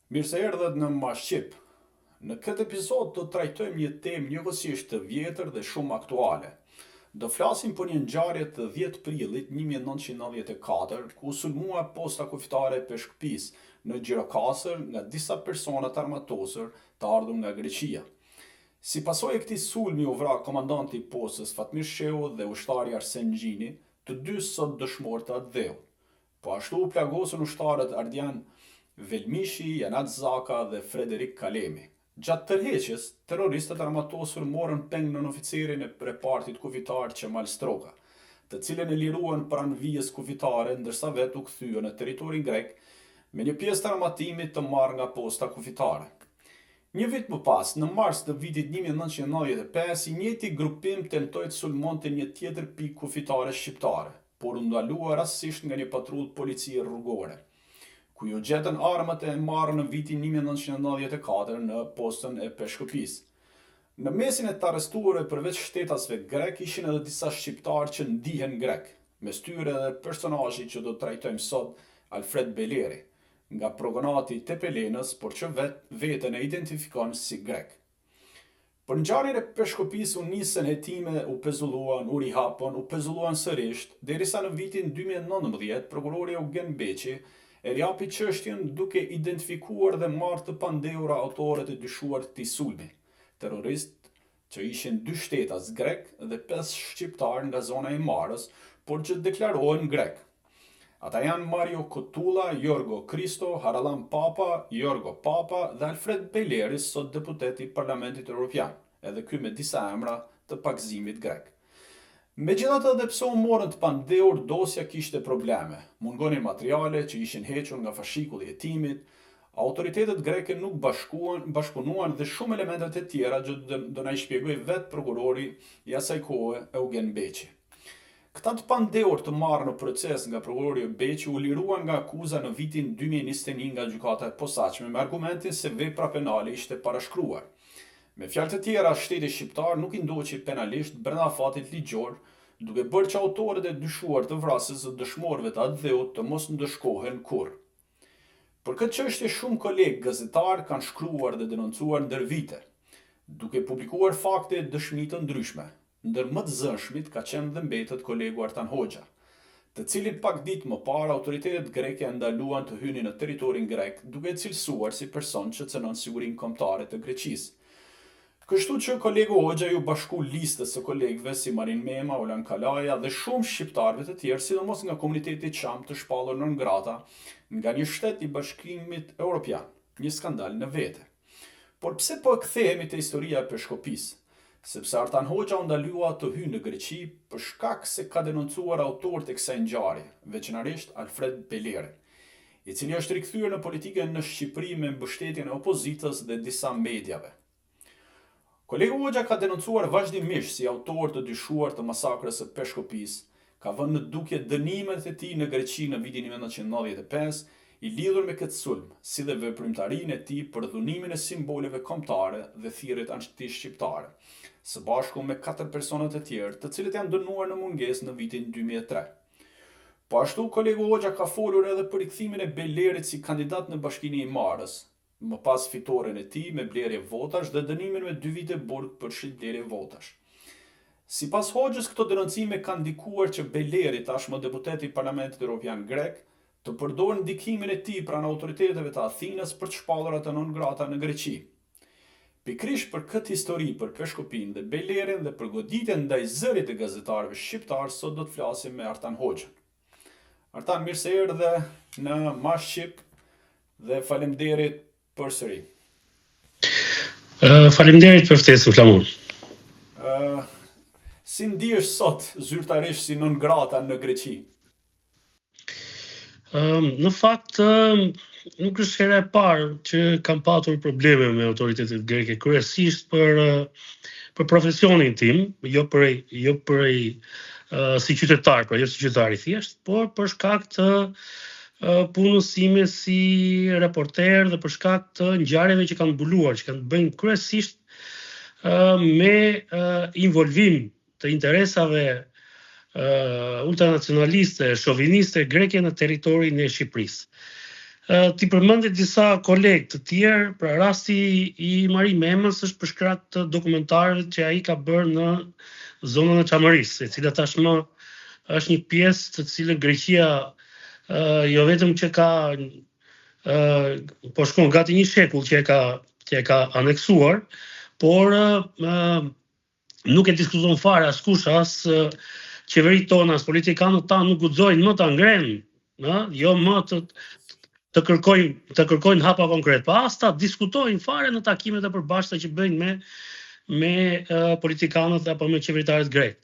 Mirë se erdhët në Mashqip. Në këtë episod do të trajtojmë një temë njëkohësisht të vjetër dhe shumë aktuale. Do flasim për një ngjarje të 10 prillit 1994, ku u sulmua posta kufitare e Peshkëpisë në Gjirokastër nga disa persona të armatosur të ardhur nga Greqia. Si pasojë e këtij sulmi u vra komandanti i postës Fatmir Shehu dhe ushtari Arsen Gjini, të dy sot dëshmorë të atë dheu. Po ashtu u plagosën ushtarët Ardian Velmishi, Janat Zaka dhe Frederik Kalemi. Gjatë tërheqjes, terroristët armatosur morën peng nën oficerin e repartit kufitar Qemal Stroka, të cilën e liruan pranë vijës kufitare ndërsa vetë u kthyen në territorin grek me një pjesë të armatimit të marrë nga posta kufitare. Një vit më pas, në mars të vitit 1995, i njëjti grupim tentoi të sulmonte një tjetër pikë kufitare shqiptare, por u ndalua rastësisht nga një patrullë policie rrugore, ku ju gjetën armët e marrë në vitin 1994 në postën e Peshkëpisë. Në mesin e të arrestuarve përveç shtetasve grek ishin edhe disa shqiptarë që ndihen grek, mes tyre edhe personazhi që do të trajtojmë sot, Alfred Beleri, nga progonati Tepelenës, por që veten e identifikon si grek. Për ngjarjen e Peshkëpisë u nisën hetime, u pezulluan, u rihapën, u pezulluan sërish, derisa në vitin 2019 prokurori Eugen Beqi e riapi çështjen duke identifikuar dhe marrë të pandehura autorët e dyshuar të këtij sulmi, terrorist që ishin 2 shtetas grek dhe 5 shqiptar nga zona e Marës, por që deklarohen grek. Ata janë Mario Kotulla, Jorgo Kristo, Haralan Papa, Jorgo Papa dhe Alfred Beleri, sot deputet i Parlamentit Evropian, edhe ky me disa emra të pakëzimit grek. Megjithatë, edhe pse u morën të pandehur, dosja kishte probleme. Mungonin materiale që ishin hequr nga fashikulli i hetimit, autoritetet greke nuk bashkëpunuan dhe shumë elementet e tjera që do na i shpjegoj vetë prokurori i asaj kohe Eugen Beqi. Këta të pandehur të marrë në proces nga prokurori Beqi u liruan nga akuza në vitin 2021 nga gjykata e posaçme me argumentin se vepra penale ishte parashkruar. Me fjalë të tjera, shteti shqiptar nuk i ndoqi penalisht brenda afatit ligjor, duke bërë që autorët e dyshuar të vrasjes së dëshmorëve të atë dheut të mos ndëshkohen kurrë. Për këtë çështje shumë kolegë gazetar kanë shkruar dhe denoncuar ndër vite, duke publikuar fakte e dëshmi të ndryshme. Ndër më të zënshmit ka qenë dhe mbetet kolegu Artan Hoxha, të cilin pak ditë më parë autoritetet greke ndaluan të hynin në territorin grek, duke cilësuar si person që cënon sigurinë kombëtare të Greqisë. Kështu që kolegu Hoxha ju bashku listës së kolegëve si Marin Mema, Olan Kalaja dhe shumë shqiptarëve të tjerë, sidomos nga komuniteti çam të shpallur non grata nga një shtet i Bashkimit Evropian, një skandal në vete. Por pse po kthehemi te historia e Peshkëpisë? Sepse Artan Hoxha u ndalua të hyjë në Greqi për shkak se ka denoncuar autorët e kësaj ngjarje, veçanërisht Alfred Beleri, i cili është rikthyer në politikën në Shqipëri me mbështetjen e opozitës dhe disa mediave. Kolegu Hoxha ka denoncuar vazhdimisht si autor të dyshuar të masakrës së Peshkëpisë, ka vënë në dukje dënimet e tij në Greqi në vitin 1995, i lidhur me këtë sulm, si dhe veprimtarinë e tij për dhunimin e simboleve kombëtare dhe thirrjet anti-shqiptare, së bashku me 4 persona të tjerë, të cilët janë dënuar në mungesë në vitin 2003. Po ashtu, kolegu Hoxha ka folur edhe për rikthimin e Belerit si kandidat në Bashkinë e Marës, më pas fitoren e tij me blerje votash dhe dënimin me 2 vite burg për shitblerje votash. Sipas Hoxhës, këto denoncime kanë ndikuar që Beleri, tashmë deputet i Parlamentit Evropian grek, të përdorë ndikimin e tij pranë autoriteteve të Athinës për të shpallur atë non grata në Greqi. Pikërisht për këtë histori, për Peshkëpinë dhe Belerin dhe për goditjen ndaj zërit të gazetarëve shqiptar, sot do të flasim me Artan Hoxhën. Artan, mirë se erdhe në Mashqip dhe faleminderit përsëri. Faleminderit për ftesën, Flamur. Si ndihesh sot zyrtarisht si non grata në Greqi? Në fakt, nuk është hera e parë që kam patur probleme me autoritetet greke, kryesisht për profesionin tim, jo për si qytetar, pra jo si qytetar i thjesht, por për shkak të punës time si reporter dhe për shkak të ngjarjeve që kanë mbuluar, që kanë bëjnë kryesisht me involvim të interesave ultranacionaliste, shoviniste greke në territorin e Shqipërisë. ti përmendit disa kolegë të tjerë, pra rasti i Mari Memës është për shkak të dokumentarëve që ai ka bërë në zonën e Çamërisë, e cila tashmë është një pjesë të cilën Greqia jo vetëm që ka po shkon gati një shekull që e ka aneksuar, por nuk e diskuton fare askush, as qeveritë tona, as politikanët tanë nuk guxojnë më ta ngrenë, jo më të kërkojnë hapa konkret, pa as ta diskutojnë fare në takimet e përbashkëta që bëjnë me politikanët apo me qeveritarët grek.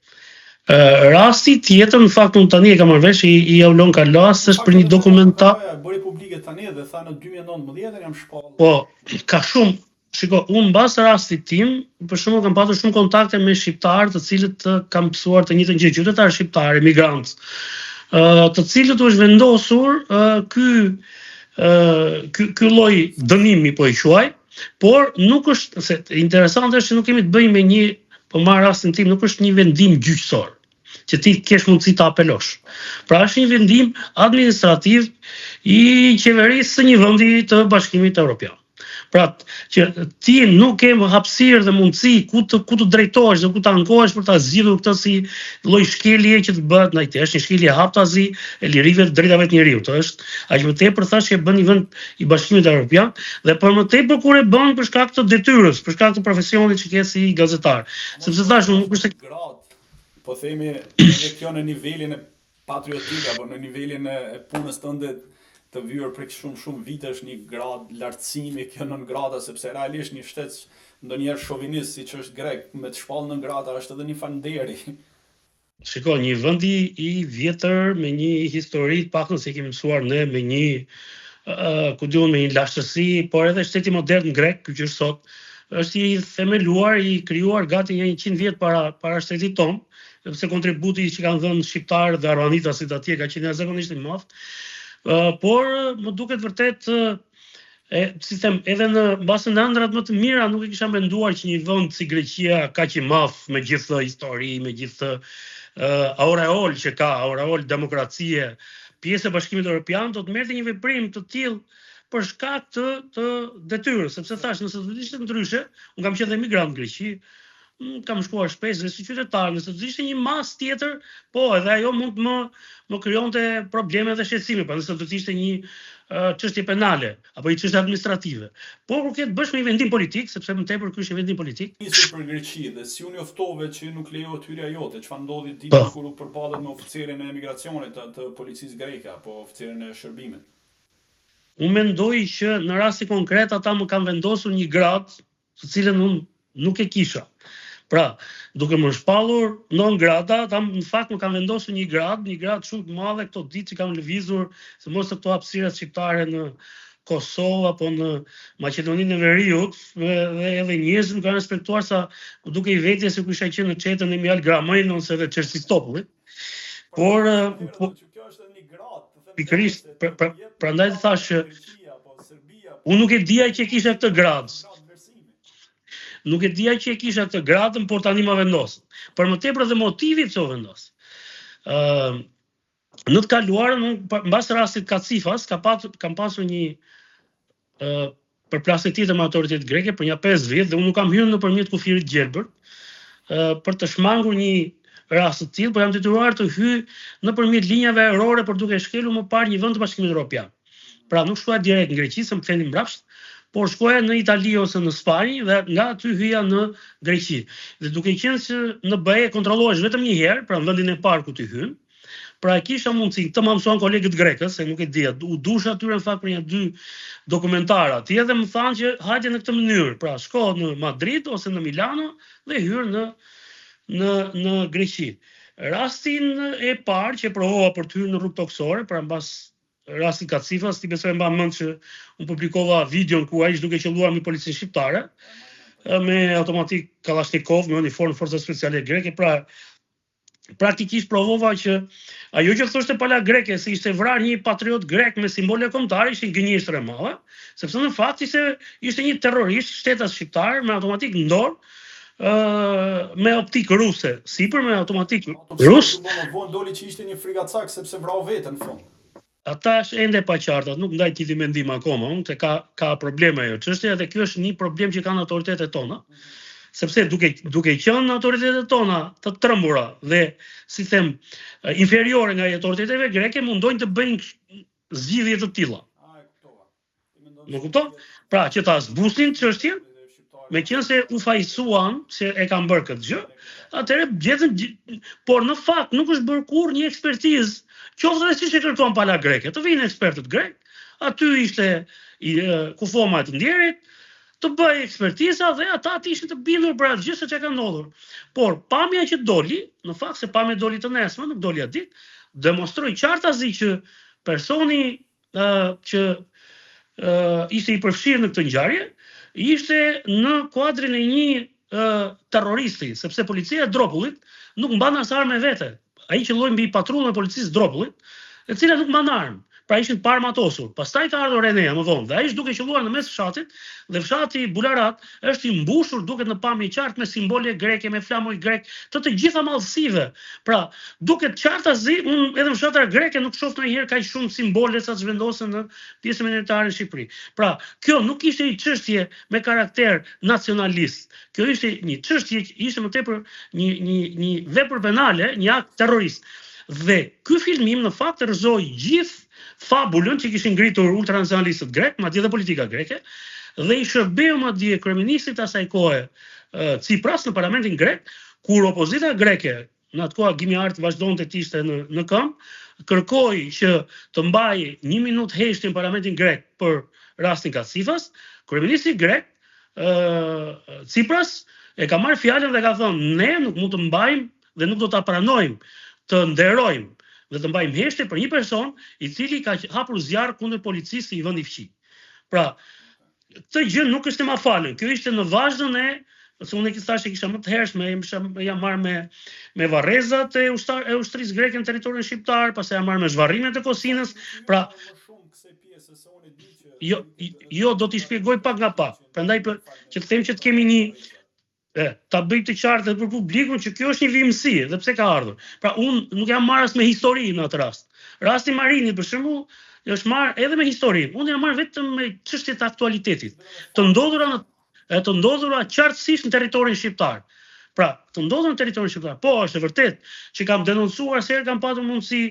Rasti tjetër, në fakt, unë tani e kam marrë vesh i Aulon Kalas, është për një dokumentar. Bëri publike tani dhe tha në 2019 jam shpallur. Po, ka shumë. Shiko, unë mbas rastit tim, për shembull kam pasur shumë kontakte me shqiptarë të cilët kam mësuar të njëjtën gjë, qytetarë shqiptarë, emigrantë, të cilët u është vendosur ky lloj dënimi po i quaj, por nuk është, se interesante është që nuk kemi të bëjmë me një, po marr rastin tim, nuk është një vendim gjyqësor që ti kesh mundësi ta apelosh. Pra është një vendim administrativ i qeverisë së një vendi të Bashkimit Evropian. Pra që ti nuk ke hapësirë dhe mundësi ku të drejtohesh dhe ku të ankohesh për ta zgjidhur këtë si lloj shkelje që të bëhet ndaj tesh, një shkelje haptazi e lirive të drejtave të njeriut. Është aq më tepër thash që e bën një vend i Bashkimit Evropian dhe për më tepër kur e bën për shkak të detyrës, për shkak të profesionit që ke si gazetar. Sepse thash nuk është po themi edhe kjo në nivelin e patriotik apo në nivelin e punës tënde të vyer për shumë vite është një grad lartësimi kjo nën grada, sepse realisht një shtet ndonjëherë shovinist siç është grek me të shpall nën grada është edhe një fanderi. Shiko, një vend i vjetër me një histori të paktën se kemi mësuar ne me një me një lashtësi, por edhe shteti modern grek, ky që është sot, është i themeluar, i krijuar gati një 100 vjet para shtetit ton, sepse kontributi që kanë dhënë shqiptarët dhe arvanitasit atje ka qenë zakonisht i madh. Por më duket vërtet edhe në mbas në ëndrat më të mira nuk e kisha menduar që një vend si Greqia kaq i madh me gjithë histori, me gjithë aureol që ka, aureol demokracie, pjesë e Bashkimit Evropian, do të merrte një veprim të tillë për shkak të detyrës, sepse thash nëse do të ishte ndryshe, unë kam qenë dhe emigrant në Greqi, kam shkuar shpesh dhe si qytetar, nëse do të ishte një mas tjetër, po edhe ajo mund më krijonte probleme dhe shqetësime, pa nëse do të ishte një çështje penale apo një çështje administrative. Por kur ke të bësh me një vendim politik, sepse më tepër ky është një vendim politik. Nisur për Greqi dhe si u njoftove që nuk lejohet hyrja jote, çfarë ndodhi ti kur u përballet me oficerin e emigracionit të policisë greke apo oficerin e shërbimit? Unë mendoj që në rasti konkret ata më kanë vendosur një grad, të cilën unë nuk e kisha. Pra, duke më shpallur non grata, ata në fakt më kanë vendosur një grad shumë të madhe këto ditë që kam lëvizur, se mos të këto hapësirat shqiptare në Kosovë apo në Maqedoninë e Veriut, dhe edhe njerëzit më kanë respektuar sa duke i vetë se kisha qenë në çetën e Mjal Gramajn ose edhe Çerçistopullit. Por kjo është një grad, pikërisht, prandaj thash që unë nuk e dija që kisha këtë grad. Nuk e dija që e kisha këtë gradën, por tani më vendosën. Për më tepër dhe motivi pse u vendos. Në të kaluarën, mbas rastit Kacifas, kam pasur një përplasje tjetër me autoritet greke për një 5 vjet dhe unë nuk kam hyrë nëpërmjet kufirit Gjelbër për të shmangur një rast të tillë, por jam detyruar të hyj nëpërmjet linjave ajrore për duke shkelur më parë një vend të Bashkimit Evropian. Pra nuk shkoja direkt në Greqi, se më kthenin mbrapsht, por shkoja në Itali ose në Spanjë dhe nga aty hyja në Greqi. Dhe duke qenë që në BE kontrollohesh vetëm një herë, pra në vendin e parë ku ti hyn, pra kisha mundësi, këtë më mësuan kolegët grekës, se nuk e dija, u dush atyre në fakt për një 2 dokumentara atje dhe më thanë që hajde në këtë mënyrë, pra shko në Madrid ose në Milano dhe hyrë në Greqi. Rastin e parë që provova për të hyrë në rrugë toksore, pra mbas rastin Kacifas, ti besoj mba mend që unë publikova videon ku ai ishte duke qelluar me policinë shqiptare, me automatik Kalashnikov, me uniformë forca speciale greke, pra praktikisht provova që ajo që thoshte pala greke se ishte vrarë një patriot grek me simbole kombëtare ishte gënjeshtër e madhe, sepse në fakt ishte një terrorist shtetas shqiptar me automatik në dorë, me optik ruse, sipër me automatik rus. Doli që ishte një frigacak sepse vrau veten në fund. ata është ende pa qartë, nuk ndaj t'i mendim akoma, unë se ka probleme ajo çështja dhe kjo është një problem që kanë autoritetet tona. Sepse duke qenë autoritetet tona të trembura dhe si them inferiore nga autoriteteve greke mundojnë të bëjnë zgjidhje të tilla. Më kupton? Pra që ta zbusin çështjen, meqense u fajsuan se e kanë bërë këtë gjë, atëherë gjetën, por në fakt nuk është bërë kurrë një ekspertizë, qoftë edhe siç e kërkon pala greke, të vinë ekspertët grek, aty ishte kufoma e të ndjerit, të bëj ekspertiza dhe ata të ishin të bindur për atë gjë se çka ka ndodhur. Por pamja që doli, në fakt se pamja doli të nesme, nuk doli atë ditë, demonstroi qartazi që personi që ishte i përfshirë në këtë ngjarje ishte në kuadrin e një terroristi, sepse policia e Dropullit nuk mban as armë vete. Ai qelloi mbi patrullën e policisë Dropullit, e cila nuk mban armë. Pra ishin të parmatosur. Pastaj ka ardhur Enea më vonë dhe ai është duke qelluar në mes fshatit dhe fshati Bularat është i mbushur duket në pamje qartë me simbole greke, me flamuj grek, të gjitha mallësive. Pra, duket qartazi, unë edhe në fshatrat greke nuk shoh ndonjëherë kaq shumë simbole sa zhvendosen në pjesën minoritarë në Shqipëri. Pra, kjo nuk ishte një çështje me karakter nacionalist. Kjo ishte një çështje që ishte më tepër një vepër penale, një akt terrorist. Dhe ky filmim në fakt rrëzoi gjithë fabulën që kishin ngritur ultranacionalistët grek, madje dhe politika greke, dhe i shërbeu madje kryeministit asaj kohe Tsipras në parlamentin grek, kur opozita greke, në atë kohë Gimi Art vazhdonte të ishte në këmbë, kërkoi që të mbajë 1 minutë heshtje në parlamentin grek për rastin Katsifas, kryeministi grek Tsipras e ka marrë fjalën dhe ka thënë ne nuk mund të mbajmë dhe nuk do ta pranojmë të nderojmë dhe të mbajmë heshtje për një person i cili ka hapur zjarr kundër policisë i vendi fqi. Pra, këtë gjë nuk është e mafalën. Kjo ishte në vazhdon e, se unë e kisha më të hershme, jam marrë me varrezat e ushtrisë greke në territorin shqiptar, pastaj jam marrë me zhvarrimet e Kosinës. Pra, jo do t'i shpjegoj pak nga pak. Prandaj që të them që të kemi një ta bëj të qartë për publikun që kjo është një vimësi, dhe pse ka ardhur. Pra unë nuk jam marrë as me histori në atë rast. Rasti Marinit për shembull është marrë edhe me histori. Unë jam marrë vetëm me çështjet e aktualitetit, të ndodhura qartësisht në territorin shqiptar. Pra, të ndodhur në territorin shqiptar. Po, është e vërtet që kam denoncuar se kam patur mundësi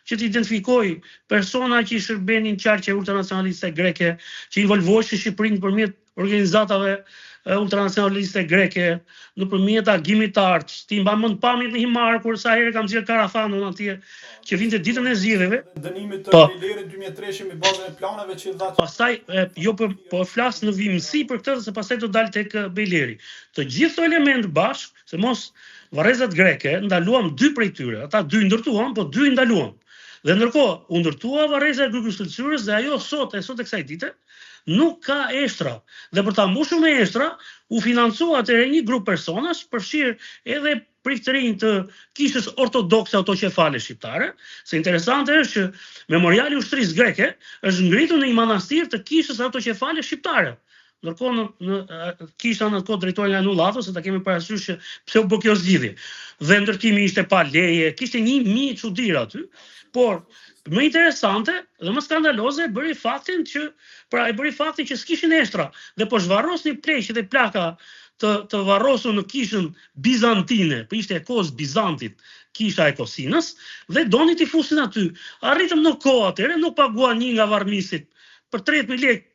që të identifikoj persona që i shërbenin qarqe ultranacionaliste greke, që involvoheshin Shqipërinë nëpërmjet organizatave ultranacionaliste greke, nëpërmjet agimit të art. Ti mban mend pamjet në Himar kur sa herë kam xhir Karafanun atje që vinte ditën e zgjedhjeve. Dënimit të Bejlerit 2003 me bazën e planeve që dha. Pastaj jo po flas në vimësi për këtë se pastaj do dal tek Bejleri. Të gjithë këto elementë bashkë, se mos varrezat greke ndaluam 2 prej tyre. Ata 2 ndërtuan, po 2 i ndaluam. Dhe ndërkohë u ndërtua varreza e grupit shëndetësores dhe ajo sot e kësaj dite nuk ka eshtra. Dhe për ta mbushur me eshtra, u financua atëherë një grup personash, përfshirë edhe priftërinë të kishës ortodokse autoqefale shqiptare, se interesante është që memoriali i ushtrisë greke është ngritur në një manastir të kishës autoqefale shqiptare. Ndërkohë në kisha në atë kohë drejtori nga Nullato, se ta kemi parasysh që pse u bë kjo zgjidhje. Dhe ndërtimi ishte pa leje, kishte 1000 çuditëra aty, por më interesante dhe më skandaloze bëri faktin që s'kishin eshtra dhe po zhvarrosnin pleqet e plaka të varrosur në kishën bizantine, po ishte e kohës Bizantit, kisha e Kosinës, dhe donin t'i fusin aty. Arritëm në kohë atëherë, nuk paguan një nga varrmisit për 30.000 lekë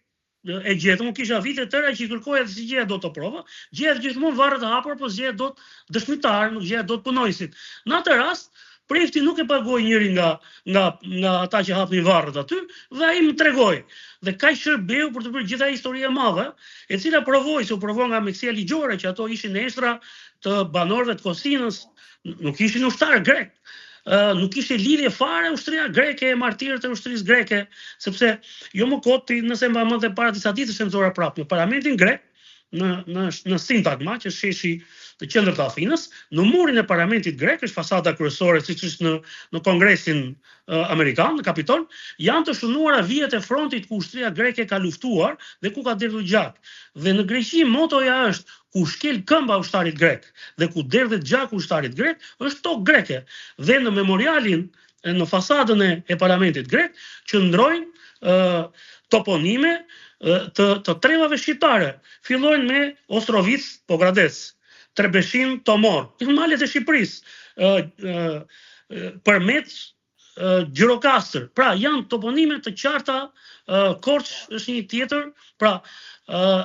e gjetëm, kisha vite tëra që i kërkoja të si gjeja do të prova, gjeja gjithmonë varret e hapur, po gjeja do të dëshmitar, nuk gjeja do të punojësit. Në atë rast, prefti nuk e pagoi njëri nga ata që hapnin varret aty, dhe ai më tregoi. Dhe kaq shërbeu për të bërë gjitha historia e madhe, e cila provoi nga meksia ligjore që ato ishin eshtra të banorëve të Kosinës, nuk ishin ushtar grek. Nuk ishte lidhje fare ushtria greke e martirët e ushtrisë greke, sepse jo më koti, nëse mba mend para disa ditësh shënzora prapë në parlamentin grek, në sintagma që sheshi të qendrës të Athinës, në murin e parlamentit grek, është fasada kryesore siç është në Kongresin Amerikan, në Kapitol, janë të shënuara vijet e frontit ku ushtria greke ka luftuar dhe ku ka derdhur gjak. Dhe në Greqi motoja është ku shkel këmba ushtarit grek dhe ku derdhet gjaku ushtarit grek, është tokë greke. Dhe në memorialin në fasadën e parlamentit grek qëndrojnë toponime të trevave shqiptare. Fillojnë me Ostrovic, Pogradec, Trebeshin, Tomor, malet e Shqipërisë, Përmet, Gjirokastër. Pra janë toponime të qarta, Korç është një tjetër, pra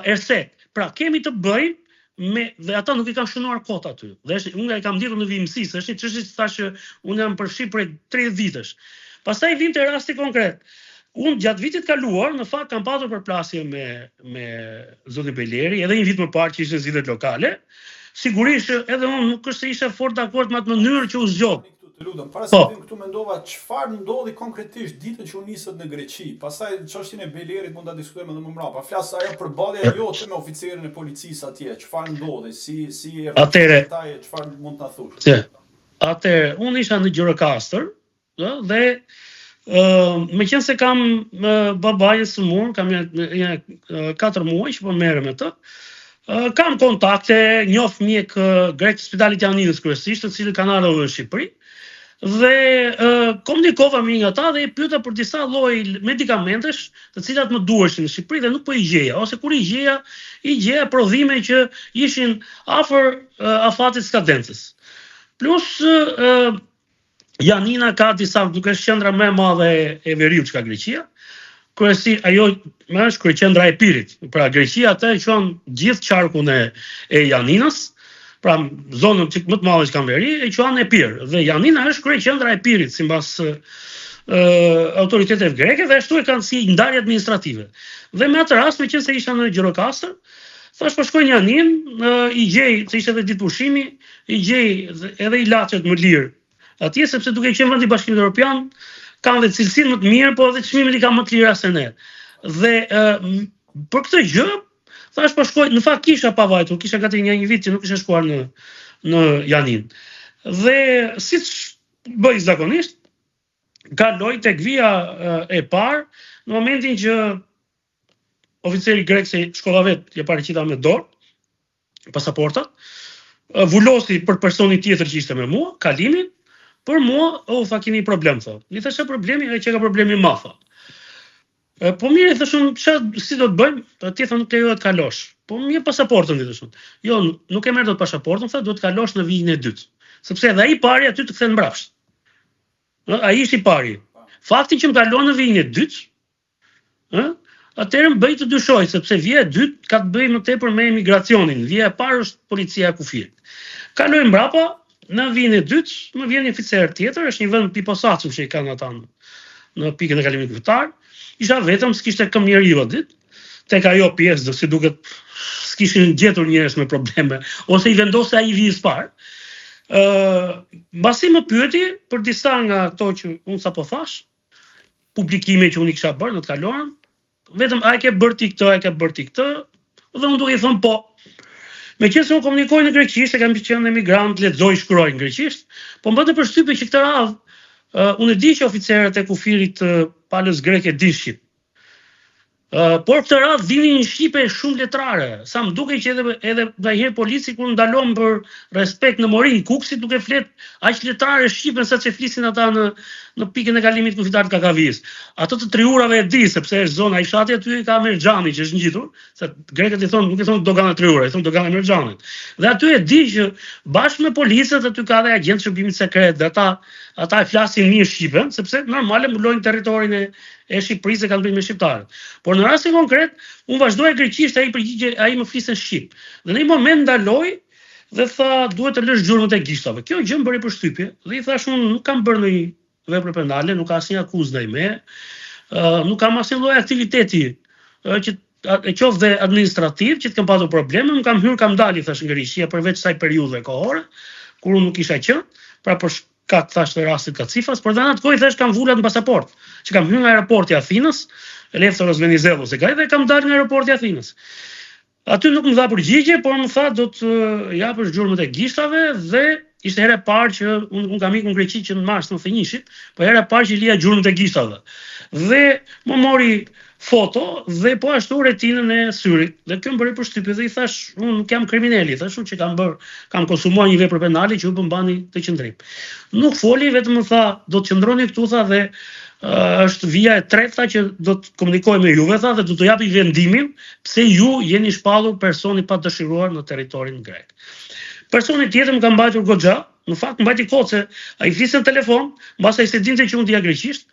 Ersek. Pra kemi të bëjmë dhe ata nuk i kanë shënuar kot aty. Dhe unë e kam ndjekur në vimësisë, është një çështje që thashë unë jam përfshi prej 30 vitesh. Pastaj vim te rasti konkret. Unë gjatë vitit kaluar, në fakt kam patur përplasje me zotin Beleri, edhe një vit më parë që ishin zgjedhjet lokale. Sigurisht edhe unë nuk është se isha fort dakord me atë mënyrë që u zgjodh. Të lutem, para se vim këtu mendova çfarë ndodhi konkretisht ditën që u nisët në Greqi. Pastaj çështjen e Belerit mund ta diskutojmë edhe më mbrapa. Flas ajo përballja jote me oficerin e policisë atje, çfarë ndodhi, si atëre çfarë mund ta thush? Atëre, unë isha në Gjirokastër, dhe meqense kam babajën smur, kam 4 muaj që po merrem me të. Kam kontakte, njoh mjek grek të Spitalit Janinës kryesisht, të cilët kanë ardhur në Shqipëri. Dhe komunikova me një ata dhe i pyeta për disa lloj medikamentesh të cilat më duheshin në Shqipëri dhe nuk po i gjeja, ose kur i gjeja prodhime që ishin afër afatit skadencës. Plus Janina ka disa, duke është qendra më e madhe e veriut që ka Greqia. Kryesi ajo është kryeqendra e Epirit. Pra Greqia atë e quajnë gjithë qarkun e Janinës. Pra zonën që më të madhe që kanë veri e quajnë Epir. Dhe Janina është kryeqendra e Epirit sipas autoriteteve greke dhe ashtu e kanë si ndarje administrative. Dhe me atë rast, meqense isha në Gjirokastër, thash po shkoj në Janin, i gjej, se ishte edhe ditë pushimi, i gjej edhe ilaçet më lirë atje, sepse duke qenë vendi i Bashkimit Evropian, kanë dhe cilësinë më të mirë, po edhe çmimet i kanë më të lira se ne. Dhe për këtë gjë, thash po shkoj, në fakt kisha pavajtur, kisha gati një vit që nuk isha shkuar në Janin. Dhe siç bëj zakonisht, kaloj tek vija e parë, në momentin që oficeri grek se shkova vetë, ja paraqita me dorë, pasaportat, vulosi për personin tjetër që ishte me mua, kalimin, për mua, tha keni problem, tha. I thashë problemi, ai që ka problemi ma, tha. Po mirë, thashun, si do të bëjmë? Ti tha nuk lejohet të kalosh. Po mirë pasaportën, i thashun. Jo, nuk e merr dot pasaportën, tha, do të kalosh në vijin e dytë. Sepse edhe ai pari aty të kthen mbrapsht. Ai ishte i pari. Fakti që më kalon në vijin e dytë, atëherë më bëj të dyshoj, sepse vija e dytë ka të bëjë më tepër me emigracionin. Vija e parë është policia e kufirit. Kaloj mbrapa, në vijin e dytë, më vjen një oficer tjetër, është një vend piposacëm që i kanë ata në pikën e kalimit kufitar. Isha vetëm, s'kishte këmbënjëri ditë, tek ajo pjesë, dhe si duket s'kishin gjetur njerëz me probleme, ose i vendose ai vijës parë. Mbasi më pyeti për disa nga ato që unë sapo thash, publikime që unë i kisha bërë në të kaluarën, vetëm a e ke bërë ti këtë, dhe unë duke i thënë po. Meqense unë komunikoj në greqisht, e kam qenë emigrant, lexoj, shkruaj në greqisht, po më bëte përshtypje që këtë radhë, unë e di që oficerët e kufirit palës greke din shqip. Por këtë radhë dinin një shqipe shumë letrare. Sa më duke që edhe ndonjëherë polici kur ndalon për respekt në morin Kuksit duke flet aq letrare shqipen sa që flisin ata në pikën e kalimit kufitar të Kakaviës. Ato të triurave e di sepse është zona i fshati aty ka Merxhani që është ngjitur, se grekët i thonë nuk i thonë dogana triura, i thonë dogana Merxhanit. Dhe aty e di që bashkë me policët aty ka dhe agent shërbimit sekret, dhe ata e flasin mirë shqipen, sepse normale mbulojnë territorin e Shqipërisë kanë bënë me shqiptarët. Por në rastin konkret, unë vazhdoj greqisht, ai më fliste shqip. Dhe në një moment ndaloi dhe tha duhet të lësh gjurmët e gishtave. Kjo gjë më bëri përshtypje dhe i thash unë nuk kam bërë ndonjë vepër penale, nuk ka asnjë akuzë ndaj me, nuk kam asnjë lloj aktiviteti që e qoftë dhe administrativ që të kam patur probleme, nuk kam hyrë, kam dalë, thash nga Greqia përveç kësaj periudhe kohore, kur unë nuk isha qenë, pra për ka thash të rastit Kacifas, por dhe në atë kohë thash kam vulat në pasaport, që kam hyrë nga aeroporti Athinës, Eleftheros Venizelos e kaj, dhe kam dalë nga aeroporti Athinës. Aty nuk më dha përgjigje, por më tha do të japësh gjurmët e gishtave dhe ishte hera e parë që unë kam ikur në Greqi që në mars të më thënjishit, po hera e parë që lija gjurmët e gishtave. Dhe më mori foto dhe po ashtu retinën e syrit. Dhe kjo më bëri përshtypje dhe i thash, unë nuk jam kriminali, thash unë që kam konsumuar një vepër penale që ju përmbani të qëndrim. Nuk foli, vetëm më tha, do të qëndroni këtu, tha, dhe është vija e tretë, tha, që do të komunikoj me juve, tha, dhe do të japi vendimin pse ju jeni shpallur personi pa dëshiruar në territorin grek. Personi tjetër më ka mbajtur goxha, në fakt mbajti kot se ai fliste në telefon, mbas ai se dinte që unë dija greqisht,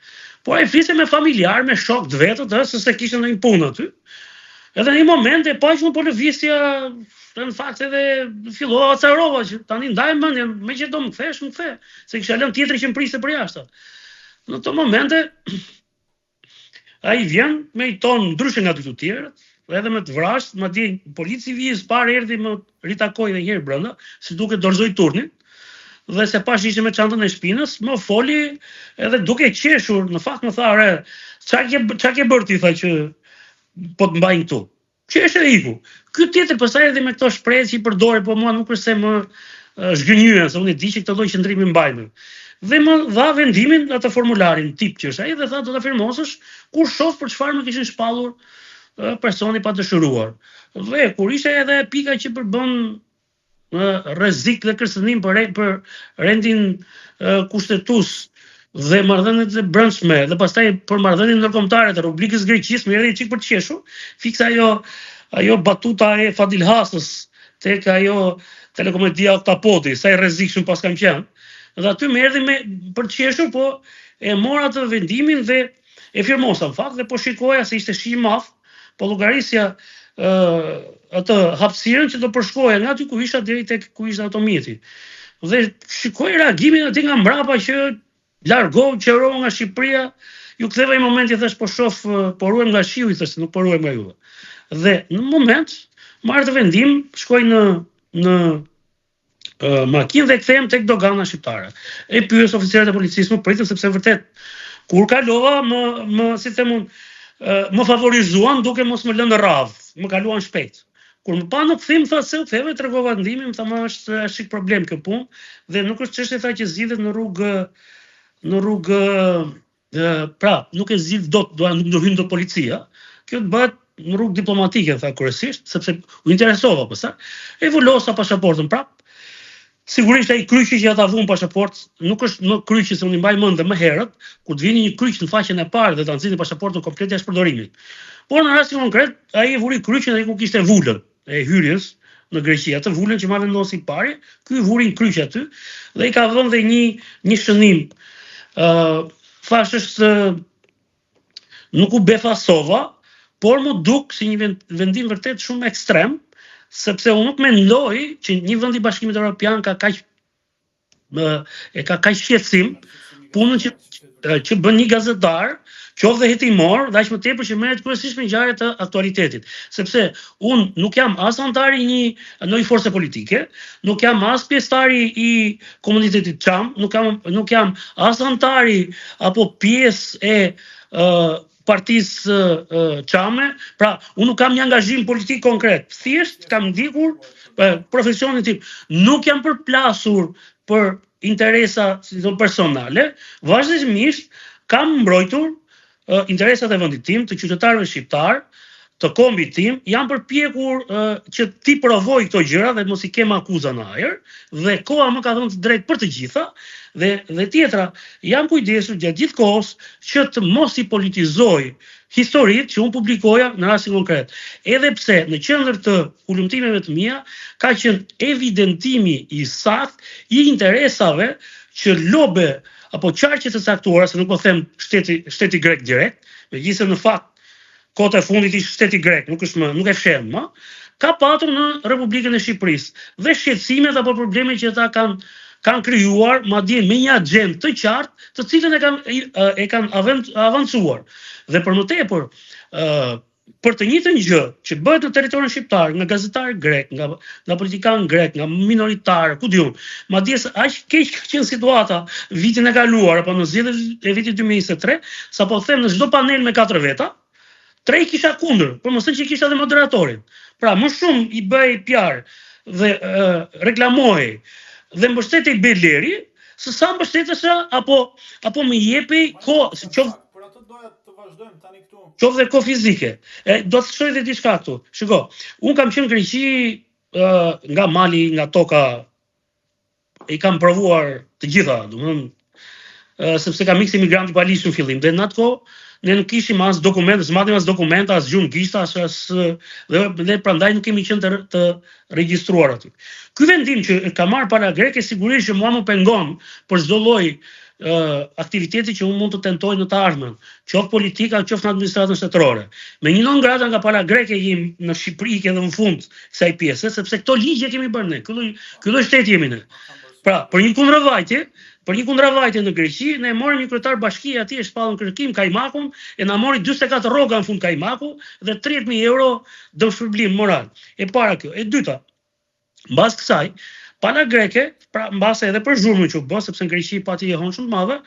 por ai fliste me familjar, me shok të vetët, se kishte ndonjë punë aty. Edhe në një moment e pa që unë po lëvizja, në fakt edhe fillova acarova që tani ndaj mendjen, me që do më kthesh, më kthe, se kisha lënë tjetri që më priste për jashtë. Në të momente ai vjen me i ton ndryshe nga të tjerët, edhe me të vrasht, madje polici vijës parë erdhi më ritakoi edhe një herë brenda, si duke dorëzoi turnin. Dhe se pash ishte me çantën e shpinës, më foli edhe duke qeshur, në fakt më tha, "Re, çka ke bërë ti, tha, që po të mbajnë këtu?" Qeshë e iku. Ky tjetër pastaj edhe me këto shprehje që i përdori, po mua nuk është se më zhgënjyen, se unë e di që këto lloj qëndrimi mbajnë. Dhe më dha vendimin atë formularin tip që është ai dhe tha do ta firmosësh kur shoh për çfarë më kishin shpallur personi pa dëshiruar. Dhe kur ishte edhe pika që përbën rrezik dhe kërcënim për rendin kushtetues dhe marrëdhëniet e brendshme dhe pastaj për marrëdhënien ndërkombëtare të Republikës Greqisë, më erdhi çik për të qeshur, fiksa ajo batuta e Fadil Hasës tek ajo telekomedia Oktapodi, sa i rrezikshëm pas kam qenë. Dhe aty më erdhi për të qeshur, po e mora atë vendimin dhe e firmosa në fakt dhe po shikoja se ishte shi i madh, po llogarisja atë hapësirën që do përshkoja nga aty ku isha deri tek ku ishte automjeti. Dhe shikoj reagimin aty nga mbrapa që largov, qërova nga Shqipëria, ju ktheva një moment i thash po shoh, po ruhem nga shiu, i thash nuk po ruhem nga juve. Dhe në moment marr të vendim, shkoj në makinë dhe kthehem tek dogana shqiptare. E pyes oficerët e policisë, më pritën sepse vërtet kur kalova si them më favorizuan duke mos më lënë radh, më kaluan shpejt. Kur më pa në kthim, tha se u ktheve, tregova ndimin, tha më është shik problem kjo punë dhe nuk është çështje tha që zgjidhet në rrugë pra, nuk e zgjidh dot, nuk do hyn dot policia. Kjo të bëhet në rrugë diplomatike, tha kryesisht, sepse u interesova pastaj. E vulosa pasaportën prap. Sigurisht ai kryqi që ata vun pasaportë nuk është më kryqi se unë i mbaj mend më herët, kur të vini një kryq në faqen e parë dhe ta nxjini pasaportën komplet jashtë përdorimit. Por në rastin konkret, ai e vuri kryqin ai ku kishte vulën e hyrjes në Greqi, atë vulën që ma vendosi pari, ky vuri në kryq aty dhe i ka dhënë dhe një shënim. Thash është nuk u befasova, por më duk si një vendim vërtet shumë ekstrem, sepse unë nuk mendoj që një vend i Bashkimit Evropian ka kaq shqetësim punën që bën një gazetar, qoftë dhe hetimor, dhe aq më tepër që merret kryesisht me ngjarje të aktualitetit, sepse unë nuk jam as antar i një force politike, nuk jam as pjesëtari i komunitetit çam, nuk jam as antari apo pjesë e partisë çame, pra unë nuk kam një angazhim politik konkret, thjesht kam ndikur profesionin tim, nuk jam përplasur për interesa personale, vazhdimisht kam mbrojtur interesat e vendit tim, të qytetarëve shqiptar, të kombit tim, jam përpjekur që ti provoj këto gjëra dhe mos i kem akuza në ajër, dhe koha më ka dhënë të drejtë për të gjitha, dhe tjetra, jam kujdesur gjatë gjithë kohës që të mos i politizoj historitë që unë publikoja në rastin konkret. Edhe pse në qendër të ulëmtimeve të mia ka qenë evidentimi i saktë i interesave që lobe apo qarqe të caktuara, se nuk po them shteti grek direkt, megjithëse në fakt kohët e fundit ishte shteti grek, nuk e fshem më, ka patur në Republikën e Shqipërisë dhe shqetësimet apo problemet që ata kanë krijuar, madje me një agjendë të qartë, të cilën e kanë avancuar. Dhe për më tepër, për të njëjtën gjë që bëhet në territorin shqiptar, nga gazetar grek, nga politikan grek, nga minoritar, ku diun, madje aq keq ka qenë situata vitin e kaluar apo në zgjedhjet e vitit 2023, sapo them në çdo panel me 4 veta, 3 kisha kundër, por mos e që kisha dhe moderatorin. Pra, më shumë i bëj PR dhe reklamoj dhe mbështetej Beleri, se sa mbështetesha apo më jepi kohë. Për atë doja të vazhdojmë tani këtu. Qoftë dhe kohë fizike. Do të shoj dhe diçka këtu. Shiko, unë kam qenë në Greqi nga mali, nga toka, i kam provuar të gjitha, domethënë, sepse kam ikë si migrant i palisur në fillim. Dhe në atë kohë ne nuk kishim as dokumente, s'matëm as dokumenta, as gjumë gishta, dhe prandaj nuk kemi qenë të regjistruar aty. Ky vendim që ka marrë para greke sigurisht që mua më pengon për çdo lloj aktiviteti që unë mund të tentoj në të ardhmen, qoftë politika, qoftë në administratën shtetërore. Me një non grata nga para greke jemi në Shqipëri edhe në fund kësaj pjese, sepse këto ligje kemi bërë ne, ky lloj shteti jemi ne. Pra, për një kundërvajtje në Greqi, ne morëm një kryetar bashkie aty e shpallën kërkim Kajmakun, e na mori 44 rroga në fund Kajmaku dhe 30.000 euro dëmshpërblim moral. E para kjo, e dyta, mbas kësaj, pana greke, pra mbase edhe për zhurmën që u bë, sepse në Greqi pati jehon shumë të madhe,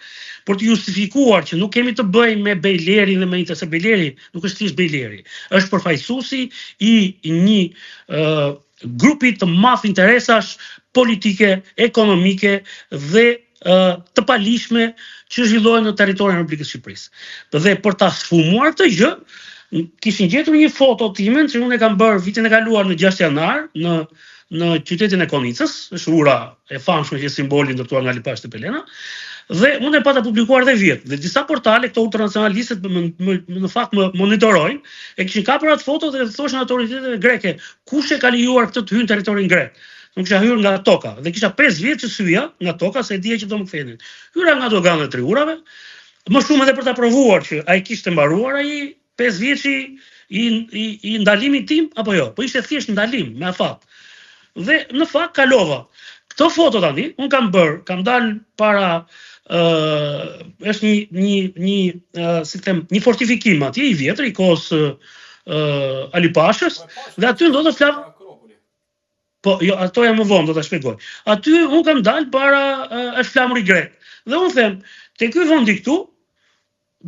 për të justifikuar që nuk kemi të bëjmë me Bejlerin dhe me se Bejleri nuk është thjesht Bejleri, është përfaqësuesi i një grupi të madh interesash politike, ekonomike dhe të palishme që zhvillohen në territorin e Republikës së Shqipërisë. Dhe për ta sfumuar këtë gjë, kishin gjetur një foto timen që unë e kam bërë vitin e kaluar në 6 janar në qytetin e Konicës, është ura e famshme që është simboli ndërtuar nga Lipash Tepelena, dhe unë e pata publikuar dhe vjet. Dhe disa portale këto ultranacionalistët në fakt më monitorojnë, e kishin kapur atë foto dhe thoshin autoritetet greke, kush e ka lejuar këtë të hyjë në territorin grek? Nuk kisha hyrë nga toka dhe kisha 5 vjet që syja nga toka se dija që do më kthenin. Hyra nga doganë të urave, më shumë edhe për ta provuar që ai kishte mbaruar ai 5 vjeçi i ndalimit tim apo jo, po ishte thjesht ndalim me afat. Dhe në fakt kalova. Këto foto tani un kam dalë para është një fortifikim atje i vjetër i kohës Alipashës dhe aty ndodhet flam. Po, jo, ato jam më vonë, do ta shpjegoj. Aty un kam dalë para është flamuri grek. Dhe un them, te ky vendi këtu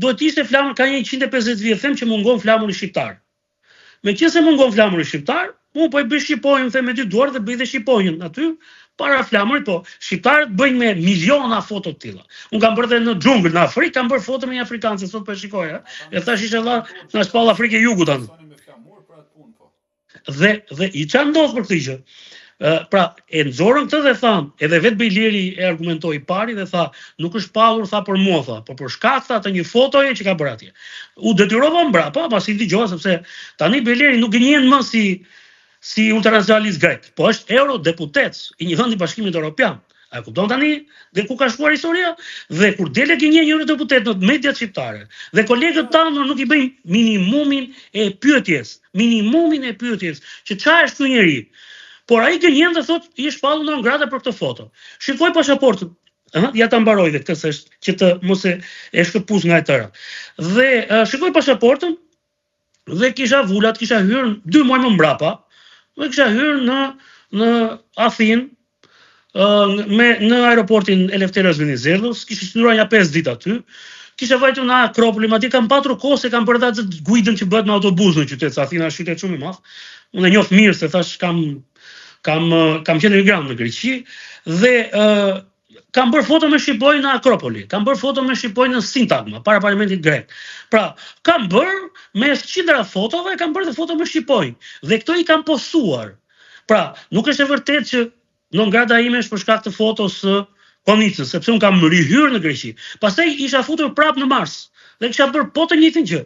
duhet ishte flamur ka 150 vjet them që mungon flamuri shqiptar. Meqense mungon flamuri shqiptar, un po e bëj shqiponjën them me dy duar dhe bëj dhe shqiponjën aty para flamurit, po shqiptarët bëjnë me miliona foto të tilla. Un kam bërë në xhungël në Afrikë, kam bërë foto me një afrikanë, sot po e shikoj, e thash inshallah na shpall Afrikë e Jugut tani. Dhe i çan ndodh për këtë gjë. Pra, e nxorën këtë dhe than, edhe vetë Bejleri e argumentoi pari dhe tha, nuk është pallur tha për mua tha, por për shkak të një fotoje që ka bërë atje. U detyrova mbrapa, pasi dëgjova sepse tani Bejleri nuk gënjen më si ultranacionalist grek, po është eurodeputet i një vendi Bashkimit Evropian. A e kupton tani dhe ku ka shkuar historia? Dhe kur dele gënjen një eurodeputet në mediat shqiptare, dhe kolegët tanë nuk i bëjnë minimumin e pyetjes, që çfarë është ky njeri. Por ai gënjen dhe thot, i është shpallur non grata për këtë foto. Shikoj pasaportën. Ja ta mbaroj dhe këtë është që të mos e shkëpuz nga e tëra. Dhe shikoj pasaportën dhe kisha vulat, kisha hyrë 2 muaj më mbrapa, dhe kisha hyrë në Athinë, në aeroportin Eleftheros Venizelos, kisha qëndruar ja 5 ditë aty. Kisha vajtur në Akropolin, atje kam patur kohë se kam bërë atë guidën që bëhet me autobus në qytet, Athina është qytet shumë i madh. Unë e njoh mirë se thash kam qenë migrant në Greqi dhe kam bërë foto me shqipoj në Akropoli, kam bërë foto me shqipoj në Sintagma, para parlamentit grek. Pra, kam bërë me qindra fotove, kam bërë dhe foto me shqipoj. Dhe këto i kam postuar. Pra, nuk është e vërtet që non grata ime është për shkak të fotos së Konicës, sepse un kam rihyrë në Greqi. Pastaj isha futur prapë në Mars dhe kisha bërë po të njëjtën gjë.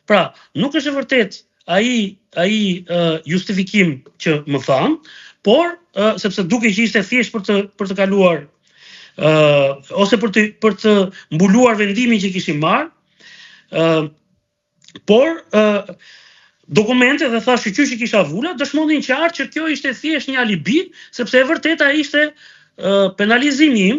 Pra, nuk është e vërtet ai justifikim që më than, por sepse duke që ishte thjesht për të kaluar ose për të mbuluar vendimin që kishim marrë, por dokumente dhe thash që kisha vula dëshmonin qartë që kjo ishte thjesht një alibi, sepse e vërteta ishte penalizimi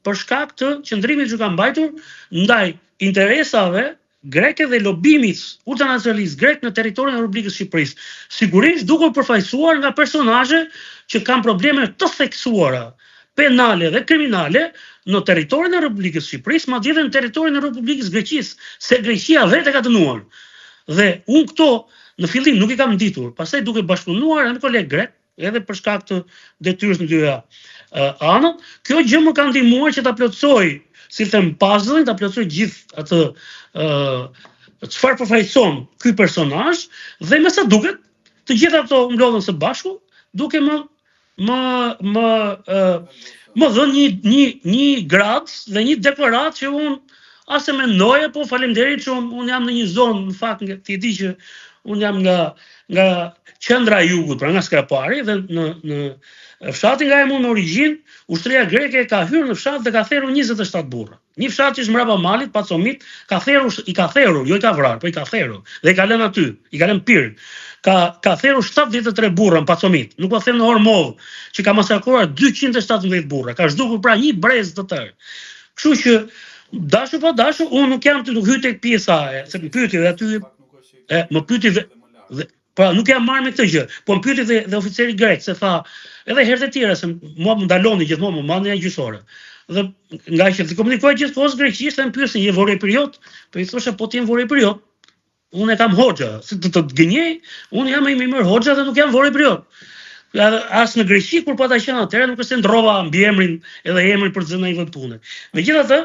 për shkak të qëndrimit që kam mbajtur ndaj interesave greke dhe lobimit ultranacionalist grek në territorin e Republikës së Shqipërisë. Sigurisht duke u përfaqësuar nga personazhe që kanë probleme të theksuara penale dhe kriminale në territorin e Republikës së Shqipërisë, madje edhe në territorin e Republikës Greqisë, se Greqia vetë ka dënuar. Dhe unë këto në fillim nuk i kam ditur, pastaj duke bashkëpunuar me kolegë grek, edhe për shkak të detyrës në dyja anët, kjo gjë më ka ndihmuar që ta plotësoj, si them, puzzle-in, ta plotësoj gjithë atë çfarë përfaqëson ky personazh dhe me sa duket të gjitha ato mblodhen së bashku duke më dhënë një grad dhe një deklarat që unë as e mendoja, po faleminderit që unë jam në një zonë, në fakt ti e di që unë jam nga qendra e jugut, pra nga Skrapari, dhe në fshatin nga jam unë në origjinë, ushtria greke ka hyrë në fshat dhe ka therrur 27 burra. Një fshat që është mbrapa malit, Pacomit, i ka therrur, jo i ka vrarë, po i ka therrur dhe i ka lënë aty, i ka lënë pirë. Ka therrur 73 burra në Pacomit, nuk po them në Hormov, që ka masakruar 217 burra, ka zhdukur pra një brez të tërë. Kështu që dashur po dashur, unë nuk jam të nuk hyj tek pjesa se më pyeti dhe aty më pyeti dhe pra nuk jam marrë me këtë gjë, po më pyeti dhe oficeri grek se tha, edhe herët e tjera se mua më ndaloni gjithmonë, më mandin gjyqësore. Dhe nga që komunikoj gjithkohës greqisht, dhe më pyesin, je vore period? Po i thosha, po ti je vore period. Unë e kam hoxha, si të gënjej, unë jam i mirë hoxha dhe nuk jam vore period. As në Greqi kur pata qenë atëherë nuk është ndrova mbiemrin edhe emrin për të zënë ai punë. Megjithatë,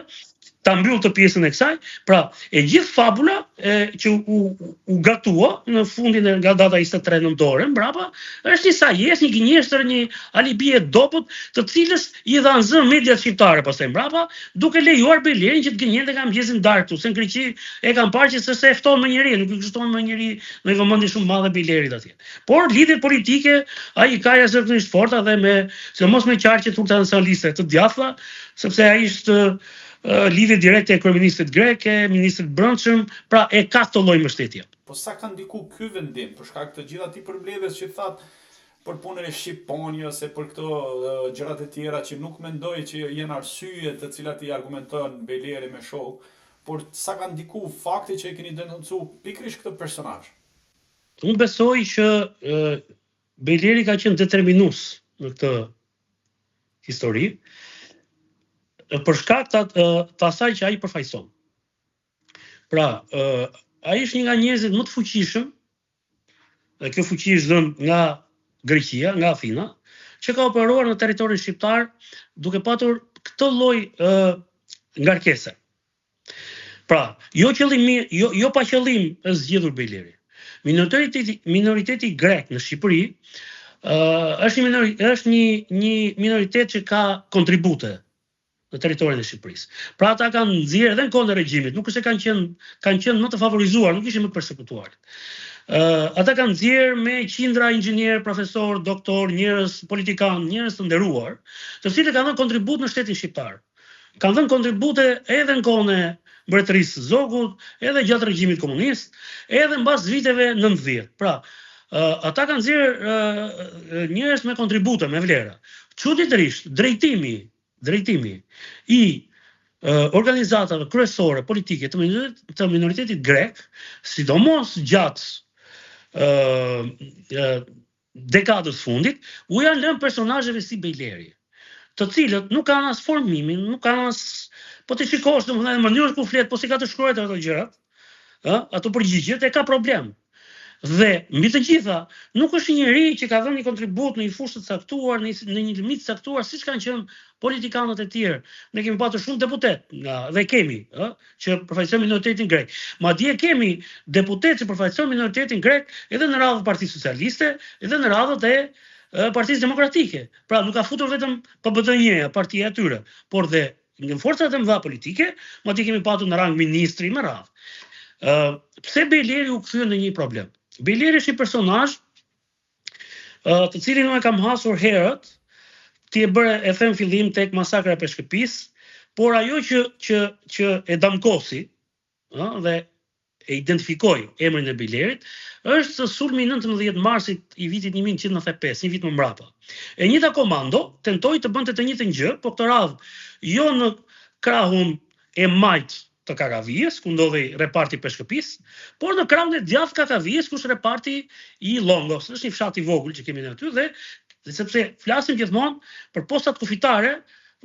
ta mbyll të pjesën e kësaj, pra e gjithë fabula që u gatua në fundin nga data 23 nëntore mbrapa, është një sajes, një gënjeshtër, një alibi e dobët, të cilës i dhanë zë mediat shqiptare pastaj mbrapa, duke lejuar Belerin që të gënjente nga mëngjesin darkë, se në Greqi e kanë parë që se fton me njëri, nuk i kushton me njëri në vëmendje shumë madhe Belerit atje. Por lidhjet politike ai ka jashtëzakonisht forta dhe sidomos me qarqe turta nacionaliste të djathta, sepse ai është lidhje direkte e kryeministit grek, e ministrit brendshëm, pra e ka këtë lloj mbështetje. Po sa ka ndiku ky vendim për shkak të gjitha këtij përmbledhjes që thatë për punën e Shqiponjë ose për këto gjërat e tjera që nuk mendoj që janë arsye të cilat i argumenton Beleri me shoh, por sa ka ndiku fakti që e keni denoncuar pikërisht këtë personazh? Unë besoj që Beleri ka qenë determinues në këtë histori, për shkak të asaj që ai përfaqëson. Pra, ai është një nga njerëzit më të fuqishëm, dhe kjo fuqi është dhënë nga Greqia, nga Athina, që ka operuar në territorin shqiptar duke patur këtë lloj ngarkese. Pra, jo pa qëllim është zgjedhur Beleri. Minoriteti grek në Shqipëri është një minoritet që ka kontribute në territorin e Shqipërisë. Pra ata kanë nxjerrë edhe në kohën e regjimit, nuk është se kanë qenë më të favorizuar, nuk ishin më të përsekutuar. Ata kanë nxjerrë me qindra inxhinier, profesor, doktor, njerëz politikan, njerëz të nderuar, të cilët kanë dhënë kontribut në shtetin shqiptar. Kanë dhënë kontribute edhe në kohën e mbretërisë Zogut, edhe gjatë regjimit komunist, edhe mbas viteve 90. Pra, ata kanë nxjerrë njerëz me kontribute, me vlera. Çuditërisht, drejtimi i organizatave kryesore politike të minoritetit grek, sidomos gjatë dekadës fundit, u janë lënë personazheve si Beleri, të cilët nuk kanë as formimin, nuk kanë as, po të shikosh domethënë në mënyrën ku flet, po si ka të shkruar ato gjërat, ato përgjigjet, e ka problem. Dhe mbi të gjitha, nuk është një njeri që ka dhënë një kontribut në një fushë të caktuar, në një limit të caktuar, siç kanë qenë politikanët e tjerë. Ne kemi patur shumë deputet dhe kemi që përfaqësojnë minoritetin grek. Madje kemi deputet që përfaqësojnë minoritetin grek edhe në radhët e Partisë Socialiste, edhe në radhët e Partisë Demokratike. Pra nuk ka futur vetëm PBT-ja, partia e tyre, por dhe në forcat e mëdha politike, madje kemi patur në rang ministri me radhë. Pse Beleri u kthye në një problem? Beleri është një personazh të cilin unë kam hasur herët, ti e them fillim tek masakra e Peshkëpisë, por ajo që e damkosi dhe e identifikoi emrin e Belerit është se sulmi 19 marsit i vitit 1995, një vit më mbrapa. E njëjta komando tentoi të bënte të njëjtën gjë, por këtë radhë jo në krahun e majt të Kakavijës, ku ndodhej reparti Peshkëpisë, por në krahun e djathtë Kakavijës, ku është reparti i Longos, është një fshat i vogël që kemi ne aty dhe sepse flasim gjithmonë për postat kufitare,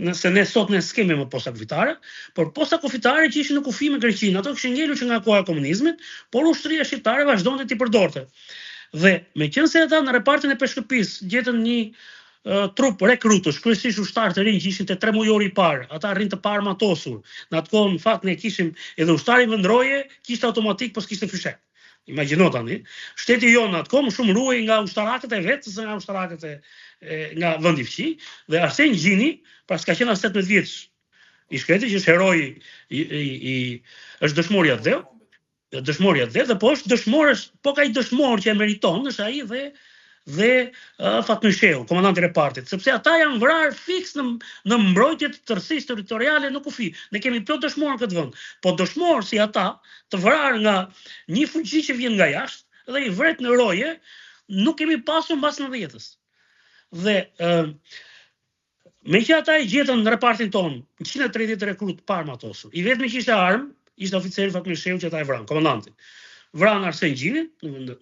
nëse ne sot ne s'kemi më posta kufitare, por posta kufitare që ishin në kufi me Greqinë, ato kishin ngelur që nga koha e komunizmit, por ushtria shqiptare vazhdonte t'i përdorte. Dhe meqense ata në repartin e Peshkëpisë gjetën një trup rekrutësh, kryesisht ushtarë të rinj që ishin te 3 mujori i parë, ata arrin të parë matosur. Në atë kohë në fakt ne kishim edhe ushtari vendroje, kishte automatik, po s'kishte fyshet. Imagjino tani, shteti jonë në atë kohë më shumë ruhej nga ushtarakët e vet se nga ushtarakët nga vendi fqi, dhe Arsen Gjini, pra s'ka qenë as 18 vjeç i shkreti, që është heroi është dëshmori atë dhe po është dëshmor, po ka i dëshmor që e meriton, është ai dhe Fatmy Shehu, komandanti i repartit, sepse ata janë vrarë fiks në mbrojtje të tërësisë territoriale në kufi. Ne kemi plot dëshmorë në këtë vend, po dëshmorë si ata të vrarë nga një fuqi që vjen nga jashtë dhe i vret në roje, nuk kemi pasur mbas 90-s. Dhe me që ata e gjetën në repartin tonë 130 rekrut parë matosur, i vetmi që ishte armë, ishte oficeri Fatmy Shehu që ata e vranë, komandanti. Vranë Arsen Gjinin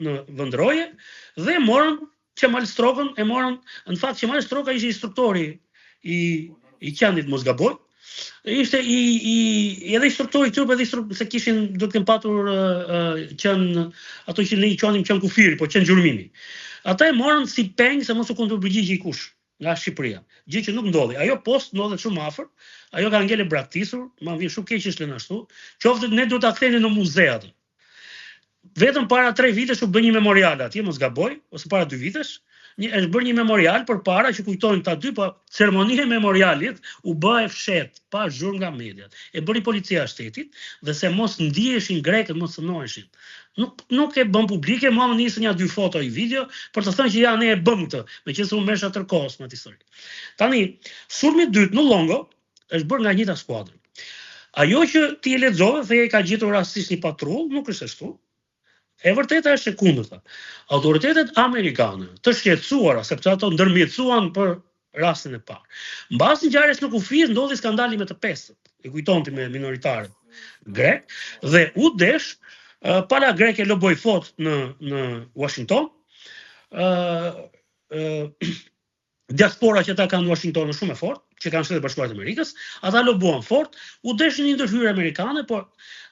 në vendroje dhe morën Qemal Strokën, në fakt Qemal Stroka ishte instruktori i qendit mos gaboj. Ishte edhe instruktori trup edhe se kishin do të kenë patur qen ato që ne i quanim qen kufiri, po qen gjurmimi. Ata e morën si peng se mos u kundërpërgjigjej kush nga Shqipëria. Gjë që nuk ndodhi. Ajo post ndodhet shumë afër, ajo ka ngele braktisur, më vjen shumë keq është lënë ashtu. Qoftë ne duhet ta ktheni në muze atë. Vetëm para 3 vitesh u bë një memorial atje, mos gaboj, ose para 2 vitesh, është bërë një memorial përpara që kujtojnë ta dy, po ceremonia e memorialit u bë e fshet, pa zhurmë nga mediat. E bëri policia e shtetit dhe se mos ndiheshin grekët, mos cënoheshin. Nuk e bën publike, mua më nisën ja 2 foto i video për të thënë që ja ne e bëm këtë, meqense unë mesha tërkohës me atë histori. Tani, sulmi i dytë në Longo është bërë nga e njëjta skuadër. Ajo që ti e lexove, thej ka gjetur rastisht një patrull, nuk është ashtu. E vërteta është e kundërta. Autoritetet amerikane të shqetësuara, sepse ato ndërmjetësuan për rastin e parë. Mbas ngjarjes në kufi ndodhi skandali me të pestët. E kujton ti me minoritarët grek dhe u desh pala greke loboi fort në Washington. Diaspora që ata kanë në Washington është shumë e fortë, që kanë Shtetet Bashkuara të Amerikës, ata lobuan fort, u deshin një ndërhyrje amerikane, por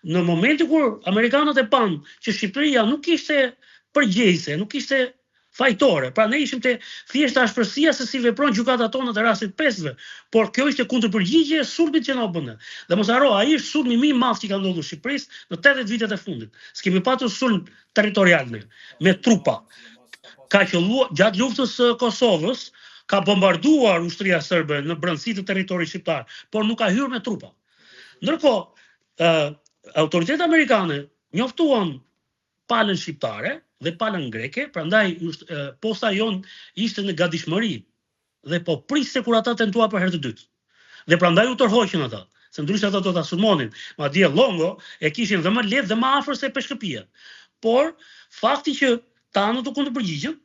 në momentin kur amerikanët e panë që Shqipëria nuk ishte përgjegjëse, nuk ishte fajtore, pra ne ishim te thjesht ashpërsia se si vepron gjykata tonë të rastit pestëve, por kjo ishte kundërpërgjigje e sulmit që na u bën. Dhe mos haro, ai është sulmi më i madh që ka ndodhur në Shqipëri në 80 vitet e fundit. S'kemi patur sulm territorial me trupa. Ka qelluar gjatë luftës së Kosovës, ka bombarduar ushtria serbe në brendësi të territorit shqiptar, por nuk ka hyrë me trupa. Ndërkohë, autoritetet amerikane njoftuan palën shqiptare dhe palën greke, prandaj posta jon ishte në gatishmëri dhe po priste kur ata tentuan për herë të dytë. Dhe prandaj u tërhoqën ata, se ndryshe ata do ta sulmonin. Madje Longo e kishin dhe më lehtë dhe më afër se Peshkëpia. Por fakti që tanët u kundërpërgjigjen,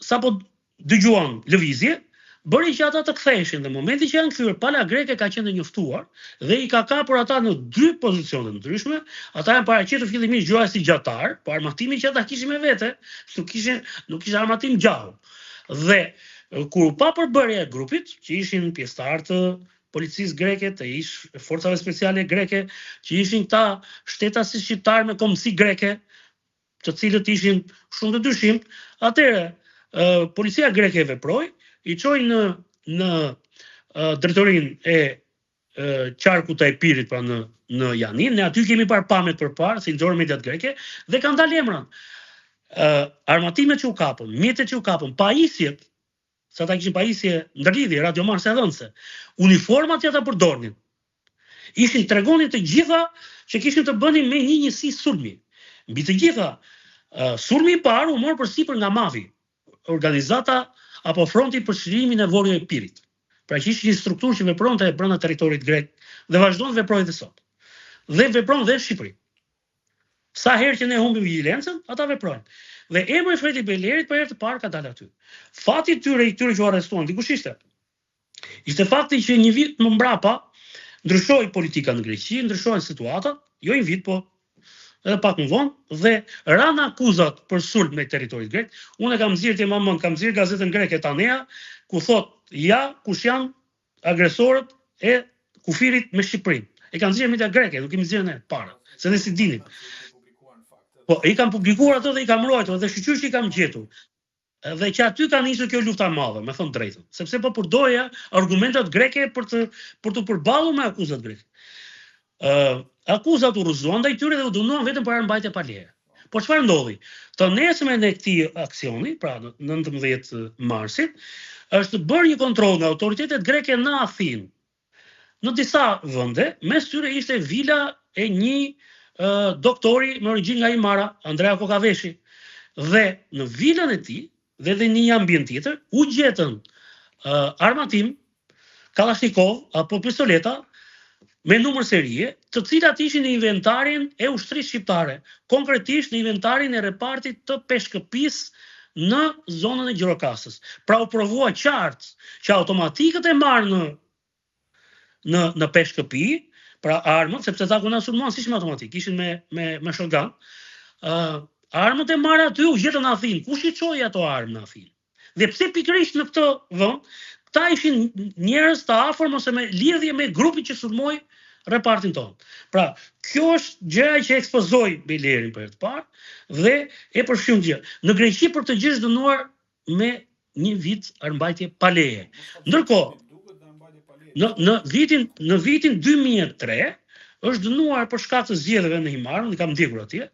sapo dëgjuan lëvizje, bëri që ata të ktheheshin, dhe momenti që janë kthyer, pala greke ka qenë njoftuar dhe i ka kapur ata në 2 pozicione ndryshme. Ata janë paraqitur fillimisht gjuajës si gjatar, po armatimi që ata kishin me vete, nuk kishte armatim gjallë. Dhe kur u pa përbërja e grupit, që ishin pjesëtar të policisë greke, të forcave speciale greke, që ishin këta shtetasit shqiptar me kombësi greke, të cilët ishin shumë të dyshim, atëherë policia greke veproi, i çoi në drejtorinë e qarkut të Epirit, pra në Janin. Ne aty kemi parë pamjet përpara, si nxorën mediat greke dhe kanë dalë emra. Armatimet që u kapën, mjetet që u kapën, pajisjet, sa ata kishin pajisje ndërlidhje, radiomarse dhënëse, uniformat që ata përdornin, tregonin të gjitha që kishin të bënin me një njësi sulmi. Mbi të gjitha, sulmi i parë u mor përsipër nga Mavi, organizata apo fronti për çlimin e Vorjo e Epirit. Pra që ishte një strukturë që vepronte brenda territorit grek dhe vazhdon të veprojë edhe sot. Dhe vepron dhe në Shqipëri. Sa herë që ne humbim vigjilencën, ata veprojnë. Dhe emri i Fredi Belerit për herë të parë ka dalë aty. Fati i tyre që u arrestuan, dikush ishte fakti që një vit më mbrapa ndryshoi politika në Greqi, ndryshohen situatat, jo një vit, po edhe pak më vonë, dhe ranë akuzat për sulm në territorit grek. Unë kam nxjerrë gazetën greke Tanea, ku thot ja kush janë agresorët e kufirit me Shqipërinë. E kanë nxjerrë media greke, nuk kemi nxjerrë ne para, se ne si dinim. Po i kanë publikuar ato dhe i kanë mbrojtur dhe shqyqysh i kanë gjetur. Dhe që aty ka nisur kjo lufta e madhe, me thënë drejtën, sepse po përdoja argumentat greke për të përballur me akuzat greke. Akuzat u rrëzuan ndaj tyre dhe u dënuan vetëm për armbajtje pa leje. Po çfarë ndodhi? Të nesërmen e këtij aksioni, pra 19 marsit, është bërë një kontroll nga autoritetet greke në Athinë. Në disa vende, mes tyre ishte vila e një doktori me origjinë nga Imara, Andrea Kokaveshi. Dhe në vilën e tij dhe në një ambient tjetër u gjetën armatim, Kalashnikov apo pistoleta me numër serie, të cilat ishin në inventarin e ushtrisë shqiptare, konkretisht në inventarin e repartit të peshkëpisë në zonën e Gjirokastës. Pra u provua qartë që automatikët e marrë në peshkëpi, pra armët, sepse ta kuna sulmuan si ishme automatik, ishin me shotgun, armët e marrë aty u gjetën në Athinë. Kush i çoi ato armë në Athinë? Dhe pse pikërisht në këtë vend, këta ishin njerëz të afërm ose me lidhje me grupin që sulmoi repartin tonë. Pra, kjo është gjëja që ekspozoi Belerin për të parë dhe e përfshin gjë. Në Greqi për të gjë është dënuar me 1 vit armbajtje pa leje. Ndërkohë, në vitin 2003 është dënuar për shkak të zgjedhjeve në Himar, unë kam ndjekur atje.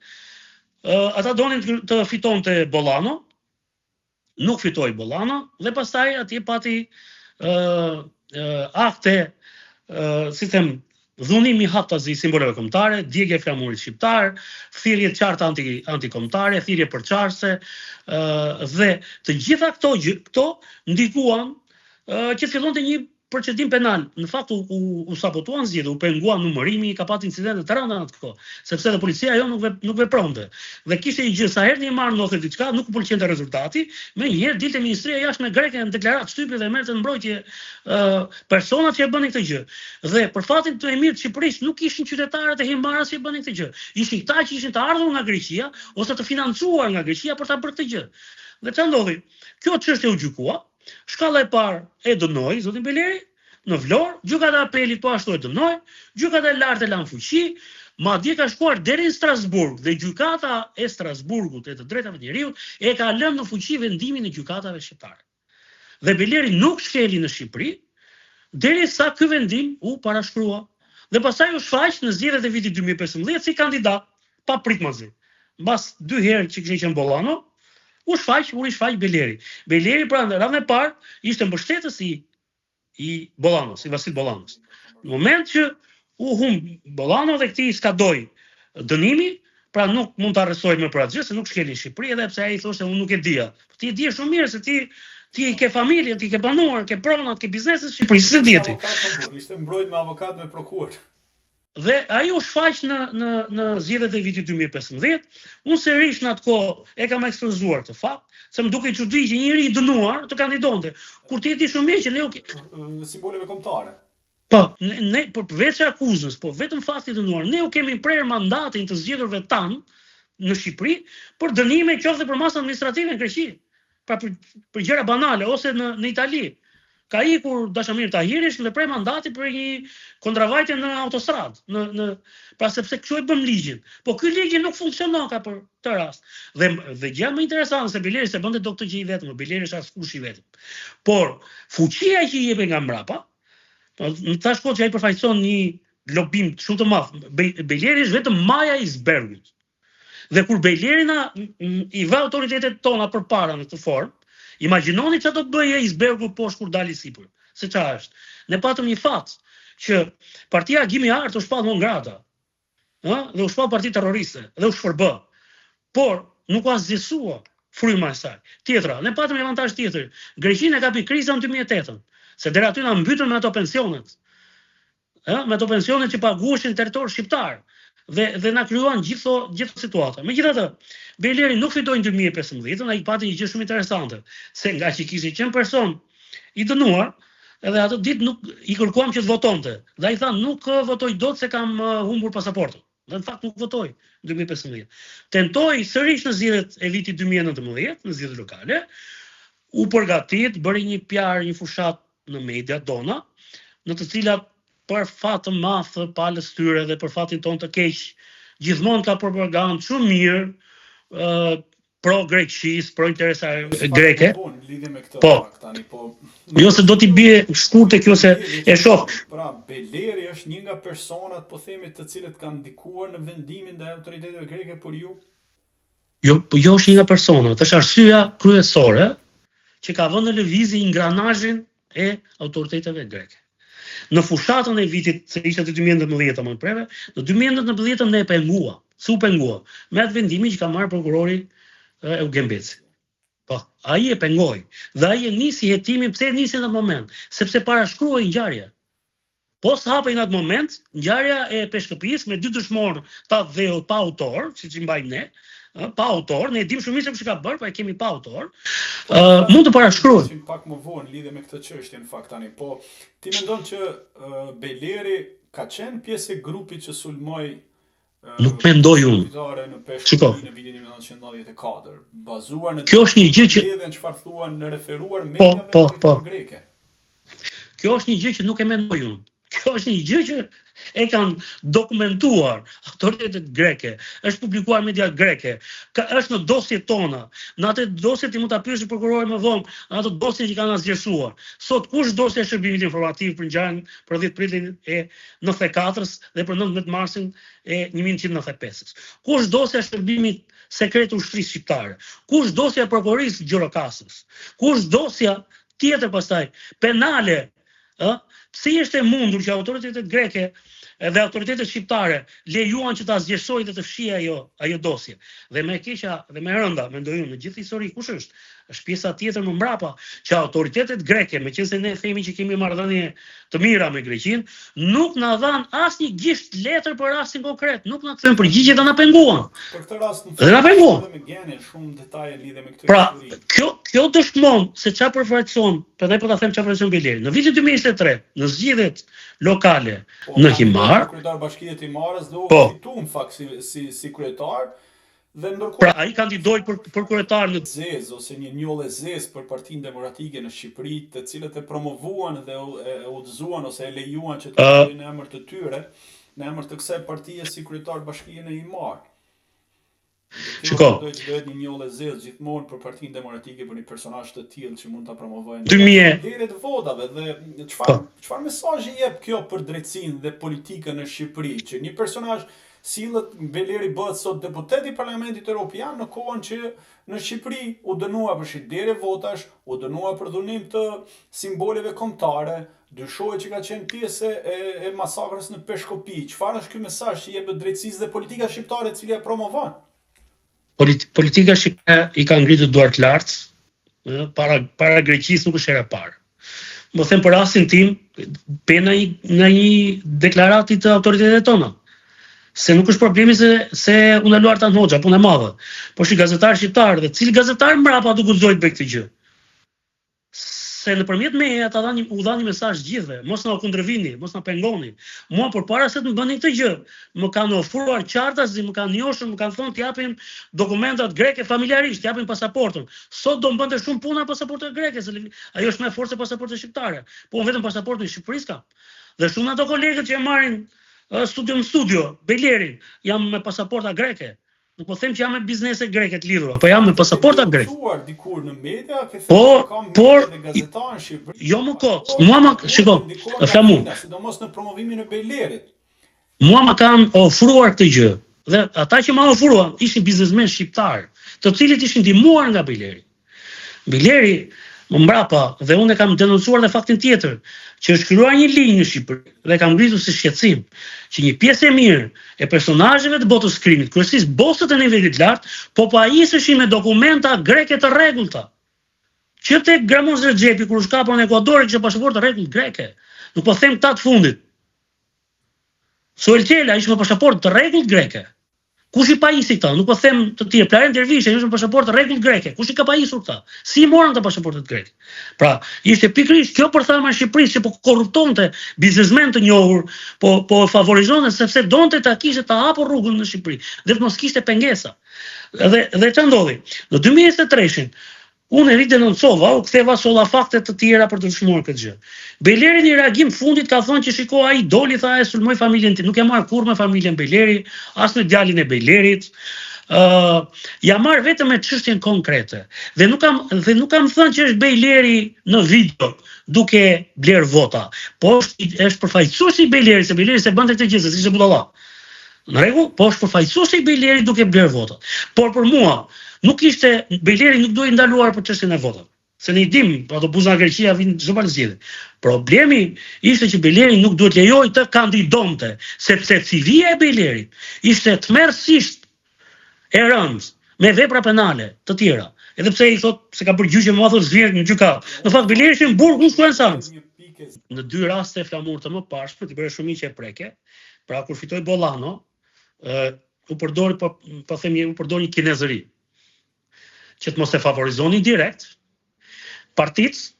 Ata donin të fitonte Bollano, nuk fitoi Bollano dhe pastaj atje pati akte, si them, dhunimi haptazi simboleve kombëtare, djegje e flamurit shqiptar, thirrje të qarta antikombëtare, thirrje përçarse, dhe të gjitha këto ndikuan që të fillonte një procedim penal. Në fakt u sabotuan zgjedhjet, u penguan numërimi, ka patë incidente të rënda në atë kohë, sepse dhe policia jo nuk vepronte. Dhe kishte një gjë, sa herë një marrë ndodhte diçka, nuk u pëlqente rezultati, menjëherë dilte Ministria e Jashtme greke në deklaratë shtypi dhe merrte në mbrojtje personat që e bënin këtë gjë. Dhe për fatin të mirë të Shqipërisë nuk ishin qytetarët e Himaras që e bënin këtë gjë. Ishin këta që ishin të ardhur nga Greqia ose të financuar nga Greqia për ta bërë këtë gjë. Dhe çfarë ndodhi? Kjo çështje u gjykua. Shkalla e parë e dënoi zotin Beleri në Vlorë, gjykata e apelit po ashtu e dënoi, gjykata e lartë e lan fuqi, madje ka shkuar deri në Strasburg dhe gjykata e Strasburgut e të drejtave të njeriut e ka lënë në fuqi vendimin e gjykatave shqiptare. Dhe Beleri nuk shkeli në Shqipëri derisa ky vendim u parashkrua. Dhe pastaj u shfaq në zgjedhjet e vitit 2015 si kandidat pa pritmazi. Mbas 2 herë që kishte qenë Bollano, u shfaq Beleri. Beleri pra në radhën e parë ishte mbështetës i Bollanos, i Vasil Bollanos. Në moment që u humb Bollano dhe këtij skadoi dënimi, pra nuk mund të arrestoj më për atë gjë, se nuk shkeli në Shqipëri, edhe pse ai thoshte unë nuk e dija. Ti e di shumë mirë se ti ke familje, ti ke banuar, ke pronat, ke bizneset në Shqipëri, si dieti. Ishte mbrojt me avokat me prokuror. Dhe ai u shfaq në zgjedhjet e vitit 2015. Unë sërish në atë kohë e kam ekspozuar këtë fakt, se më duke çudi që njëri i dënuar të kandidonte. Kur ti e di shumë mirë që ne simboleve kombëtare. Po, ne përveç akuzës, po vetëm fakti i dënuar, ne u kemi prerë mandatin të zgjedhurve tan në Shqipëri për dënime qoftë për masë administrative në Greqi. Pra për gjëra banale ose në Itali. Ka ikur Dashamir Tahirish dhe prej mandati për një kontravajtje në autostradë, pra sepse kështu e bëm ligjin. Po ky ligj nuk funksionon ka për këtë rast. Dhe gjë më interesante se Beleri se bënte doktor që i vetëm, Beleri është askush i vetëm. Por fuqia që i jepte nga mbrapa, në tash kohë që ai përfaqëson një lobim shumë të madh, Beleri është vetëm maja e icebergut. Dhe kur Beleri i vë autoritetet tona përpara në këtë formë, imagjinoni çfarë do të bëjë icebergu poshtë kur dali sipër. Se çfarë është? Ne patëm një fat që partia Gimi Art u shpall Mongrata, dhe u shpall parti terroriste dhe u shpërbë. Por nuk u asgjësua fryma e saj. Tjetra, ne patëm një avantazh tjetër. Greqinë e kapi kriza në 2008, se deri aty na mbytën me ato pensionet. Me ato pensionet që paguheshin territor shqiptar. Dhe na krijuan gjithë situata. Megjithatë, Beleri nuk fitoi në 2015, ai pati një gjë shumë interesante, se nga që kishte qenë person i dënuar, edhe atë ditë nuk i kërkuam që të votonte. Dhe ai tha nuk votoj dot se kam humbur pasaportën. Dhe në fakt nuk votoi në 2015. Tentoi sërish në zgjedhjet e vitit 2019, në zgjedhjet lokale, u përgatit, bëri një PR, një fushat në media dona, në të cilat për fat të madh të palës tyre dhe për fatin ton të keq, gjithmonë ka propagandë shumë mirë, pro Greqisë, pro interesa greke. Lidhje me këtë Po. fakt tani, po. Jo se do t'i bie shkurtë kjo se e shoh. Pra, Beleri është një nga personat, po themi, të cilët kanë ndikuar në vendimin ndaj autoriteteve greke, por ju Jo është një nga personat, është arsyeja kryesore që ka vënë në lëvizje ingranazhin e autoriteteve greke. Në fushatën e vitit, se ishte 2019 më preve, në 2019 ne e pengua, su pengua, me atë vendimin që ka marrë prokurori Eugen Beci. Po, ai e pengoi. Dhe ai e nisi hetimin, pse e nisi në atë moment? Sepse parashkruaj ngjarje. Po s'hapej në atë moment, ngjarja e Peshkëpisë me 2 dëshmorë ta dheu pa autor, siç i mbajmë ne, pa autor, ne e dim shumë mirë se çka ka bërë, pa e kemi pa autor. Mund të parashkruhet. Pak më vonë lidhe me këtë çështje në fakt tani, po ti mendon që Beleri ka qenë pjesë e grupit që sulmoi Nuk mendoj unë. në Peshkëpi në vitin 1994, bazuar në Kjo është një gjë që çfarë thuan në referuar media greke. Kjo është një gjë që nuk e mendoj unë. Kjo është një gjë që e kanë dokumentuar autoritetet greke, është publikuar media greke, është në dosjet tona. Në atë dosje ti mund ta pyesësh prokurorin më vonë, në ato dosje që kanë asgjësuar. Sot kush dosja e shërbimit informativ për ngjarjen për 10 pritin e 94-s dhe për 19 marsin e 1995-s? Kush dosja e shërbimit sekret ushtrisë shqiptare? Kush dosja e prokurorisë Gjirokastës? Kush dosja tjetër pastaj penale? Si është e mundur që autoritetet greke dhe autoritetet shqiptare lejuan që ta zgjersojë dhe të fshijë ajo dosje. Dhe më e keqja dhe më e rënda, mendoj unë, në gjithë histori kush është? Është pjesa tjetër më mbrapa që autoritetet greke, meqense ne themi që kemi marrëdhënie të mira me Greqinë, nuk na dhan asnjë gisht letër për rastin konkret, nuk na kthen përgjigje dhe na penguan. Për këtë rast dhe na penguan. Me Genin shumë detaje lidhe me këtë pra, histori. Kjo dëshmon se çfarë përfaqëson, prandaj po ta them çfarë përfaqëson Beleri. Në vitin 2023, në zgjedhjet lokale në Himar, kryetar bashkie të Himarës dhe u fitu në fakt si kryetar. Pra ai kandidoi për kryetar në Zez ose një njollë Zez për Partinë Demokratike në Shqipëri, të cilët e promovuan dhe e udhëzuan ose e lejuan që të bëjnë në emër të tyre, në emër të kësaj partie si kryetar bashkie në Himar. Shiko, do të bëhet një njollë Zez gjithmonë për Partinë Demokratike, për një personazh të tillë që mund ta promovojnë. 2000 të votave dhe çfarë mesazhi jep kjo për drejtsinë dhe politikën në Shqipëri, që një personazh sillet Beleri bëhet sot deputet i Parlamentit Evropian në kohën që në Shqipëri u dënua për shitblerje votash, u dënua për dhunim të simboleve kombëtare, dyshohet që ka qenë pjesë e masakrës në Peshkopi. Çfarë është ky mesazh që jep drejtësisë dhe politika shqiptare e cila e promovon? Politika shqiptare i ka ngritur duart lart, para Greqisë nuk është hera e parë. Më them për rastin tim, pena në një deklaratë të autoritetet tona. Se nuk është problemi se unë e luar Tan Hoxha, punë e madhe. Por shi gazetar shqiptar dhe cili gazetar mbrapa do guxoj të bëj këtë gjë. Se nëpërmjet meje ata u dhanë një mesazh gjithëve, mos na kundërvini, mos na pengoni. Mua përpara se të më bëni këtë gjë, më kanë ofruar qartazi, më kanë njohur, më kanë thonë të japim dokumentat greke familjarisht, të japim pasaportën. Sot do mbante shumë puna pasaportën greke, se ajo është më e fortë se pasaporta shqiptare. Po unë vetëm pasaportën e Shqipërisë kam. Dhe shumë ato kolegët që e marrin studio, Belerin, jam me pasaporta greke. Nuk po them që jam me biznese greke të lidhura, po jam me pasaporta greke. Dikur në media, por jo më kot. Mua më shiko, flamu. Sidomos në promovimin e Belerit. Mua më kanë ofruar këtë gjë. Dhe ata që më ofruan ishin biznesmen shqiptar, të cilët ishin ndihmuar nga Beleri. Beleri më mbrapa, dhe unë e kam denoncuar dhe faktin tjetër, që është krijuar një linjë në Shqipëri dhe kam ngritur si shqetësim që një pjesë e mirë e personazheve të botës krimit, kryesisht bosët e nivelit lart, po pajiseshin me dokumenta greke të rregullta. Që tek Gramon Xherxhepi kur u shkapën në Ekuador kishte pasaportë rregull greke. Nuk po them ta të fundit. Soeltela ishte me pasaportë të rregullt greke. Kush i pajisi këta? Nuk po them të tjerë. Plaren Dervisha ishte me pasaportë rregull greke. Kush i ka pajisur këta? Si i morën këta pasaportet greke? Pra, ishte pikërisht kjo përthama e Shqipërisë që po korruptonte biznesmen të njohur, po favorizonte sepse donte ta kishte ta hapur rrugën në Shqipëri, dhe të mos kishte pengesa. Dhe ç'a ndodhi? Në 2023-shin unë e ridenoncova, u ktheva solla fakte të tjera për të dëshmuar këtë gjë. Beleri në reagim fundit ka thonë që shiko ai doli tha e sulmoi familjen tim. Nuk e marr kurrë me familjen Beleri, as me djalin e Belerit. ja marr vetëm me çështjen konkrete. Dhe nuk kam thënë që është Bejleri në video duke bler vota, po është përfaqësuesi i Bejlerit, se Bejleri se bënte këtë gjë, se ishte budalla. Në rregull, po është përfaqësuesi i Bejlerit duke bler votat. Por për mua, Bejleri nuk duhej ndaluar për çështjen e votave. Se ne i dim, ato buzë nga Greqia vinë çdo palë zgjedhje. Problemi ishte që Bejleri nuk duhet lejoj të kandidonte, sepse CV-ja e Bejlerit ishte tmerrsisht e rëndë, me vepra penale të tjera. Edhe pse i thot se ka bërë gjyqje më madhe zgjedhje në gjykatë. Në fakt Bejleri ishte në burg, nuk shkoi në seancë. Në 2 raste flamur të mëparshme, i bëre shumiqe e preke. Pra kur fitoi Bollano, u përdori një kinezëri që të mos e favorizoni direkt partitë,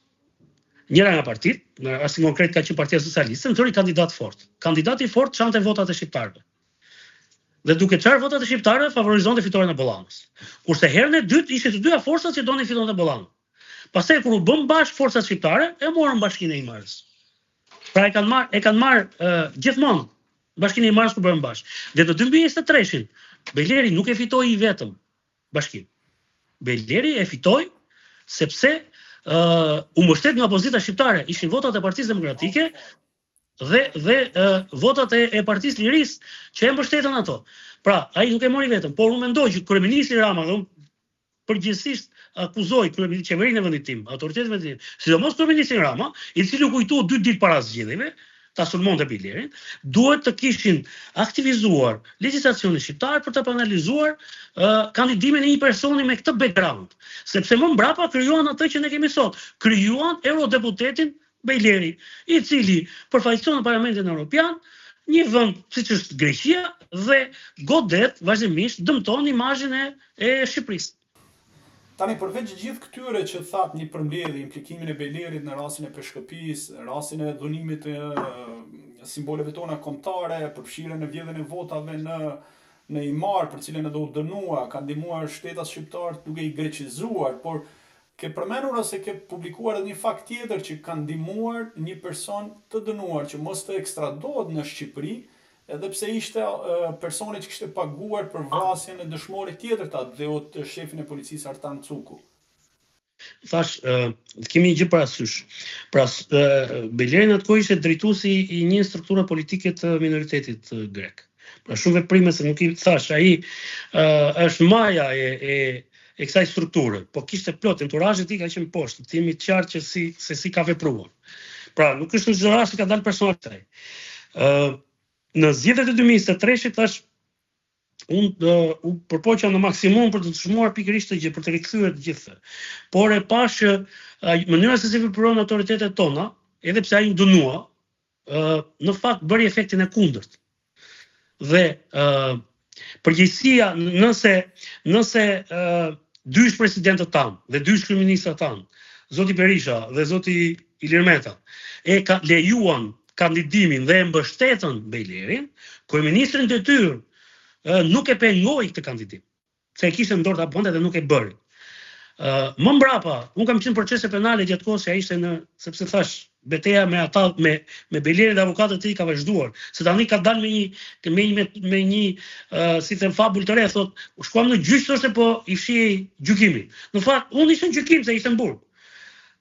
njëra nga partitë, në rastin konkret ka qenë Partia Socialiste, në teori kandidat fort. Kandidati fort çante votat e shqiptarëve. Dhe duke çarë votat e shqiptarëve favorizonte fitoren e Bollanos. Kurse herën e dytë ishte të dyja forcat që donin fitonte Bollano. Pastaj kur u bën bashkë forcat shqiptare, e morën Bashkinë e Imarës. Pra e kanë marrë gjithmonë Bashkinë e Imarës kur bën bashkë. Dhe në 2023-shin, Bejleri nuk e fitoi i vetëm Bashkinë. Bejleri e fitoi sepse u mbështet nga opozita shqiptare, ishin votat e Partisë Demokratike dhe votat e Partisë Lirisë që e mbështetën ato. Pra, ai nuk e mori vetëm, por unë mendoj që kryeministri Rama, dhe unë përgjithsisht akuzoj qeverinë e vendit tim, autoritetin e vendit tim, sidomos kryeministrin Rama, i cili u kujtua 2 ditë para zgjedhjeve, ta sulmonte Bejlerin, duhet të kishin aktivizuar legjislacionin shqiptar për të analizuar kandidimin e një personi me këtë background, sepse më mbrapa krijuan atë që ne kemi sot, krijuan eurodeputetin Bejleri, i cili përfaqëson në Parlamentin Evropian një vend siç është Greqia dhe godet vazhdimisht dëmton imazhin e Shqipërisë. Tani përveç gjithë këtyre që thatë një përmbledhje, implikimin e Bejlerit në rastin e peshkëpisë, rastin e dhunimit të simboleve tona kombëtare, përfshirjen në vjedhjen e votave në Imar, për cilën edhe u dënua, ka ndihmuar shtetat shqiptar duke i greqizuar, por ke përmendur ose ke publikuar edhe një fakt tjetër që ka ndihmuar një person të dënuar që mos të ekstradohet në Shqipëri, edhe pse ishte personi që kishte paguar për vrasjen e dëshmorit tjetër të atdheut të shefin e policisë Artan Cuku. Thash, kemi një gjë parasysh. Pra, Bejleri në atë kohë ishte drejtuesi i një strukture politike të minoritetit grek. Pra, shumë veprime se nuk i thash, ai është maja e kësaj strukture, po kishte plot enturazhi i tij ka qenë poshtë, të jemi të qartë që si ka vepruar. Pra, nuk është në çdo rast që ka dalë personalisht ai. Në zgjedhjet e 2023-shit thash unë u përpoqja në maksimum për të dëshmuar pikërisht të gjë, për të rikthyer të gjithë. Por e pash që mënyra se si veprojnë autoritetet tona, edhe pse ai u dënua, në fakt bëri efektin e kundërt. Dhe përgjegjësia nëse 2 presidentët tanë dhe 2 kryeministrat tanë, zoti Berisha dhe zoti Ilir Meta, e ka lejuan kandidimin dhe e mbështetën Bejlerin, kryeministri në detyrë nuk e pengoi këtë kandidim, se e kishte në dorë ta bënte dhe nuk e bëri. Më mbrapa, unë kam qenë procese penale gjatë kohës që ai ishte sepse thash, betejë me Bejlerin dhe avokatët e tij ka vazhduar, se tani ka dalë me një si them fabull të re, thotë, shkuam në gjyq thoshte po i fshihej gjykimin. Në fakt, unë isha në gjykim se ishte në burg.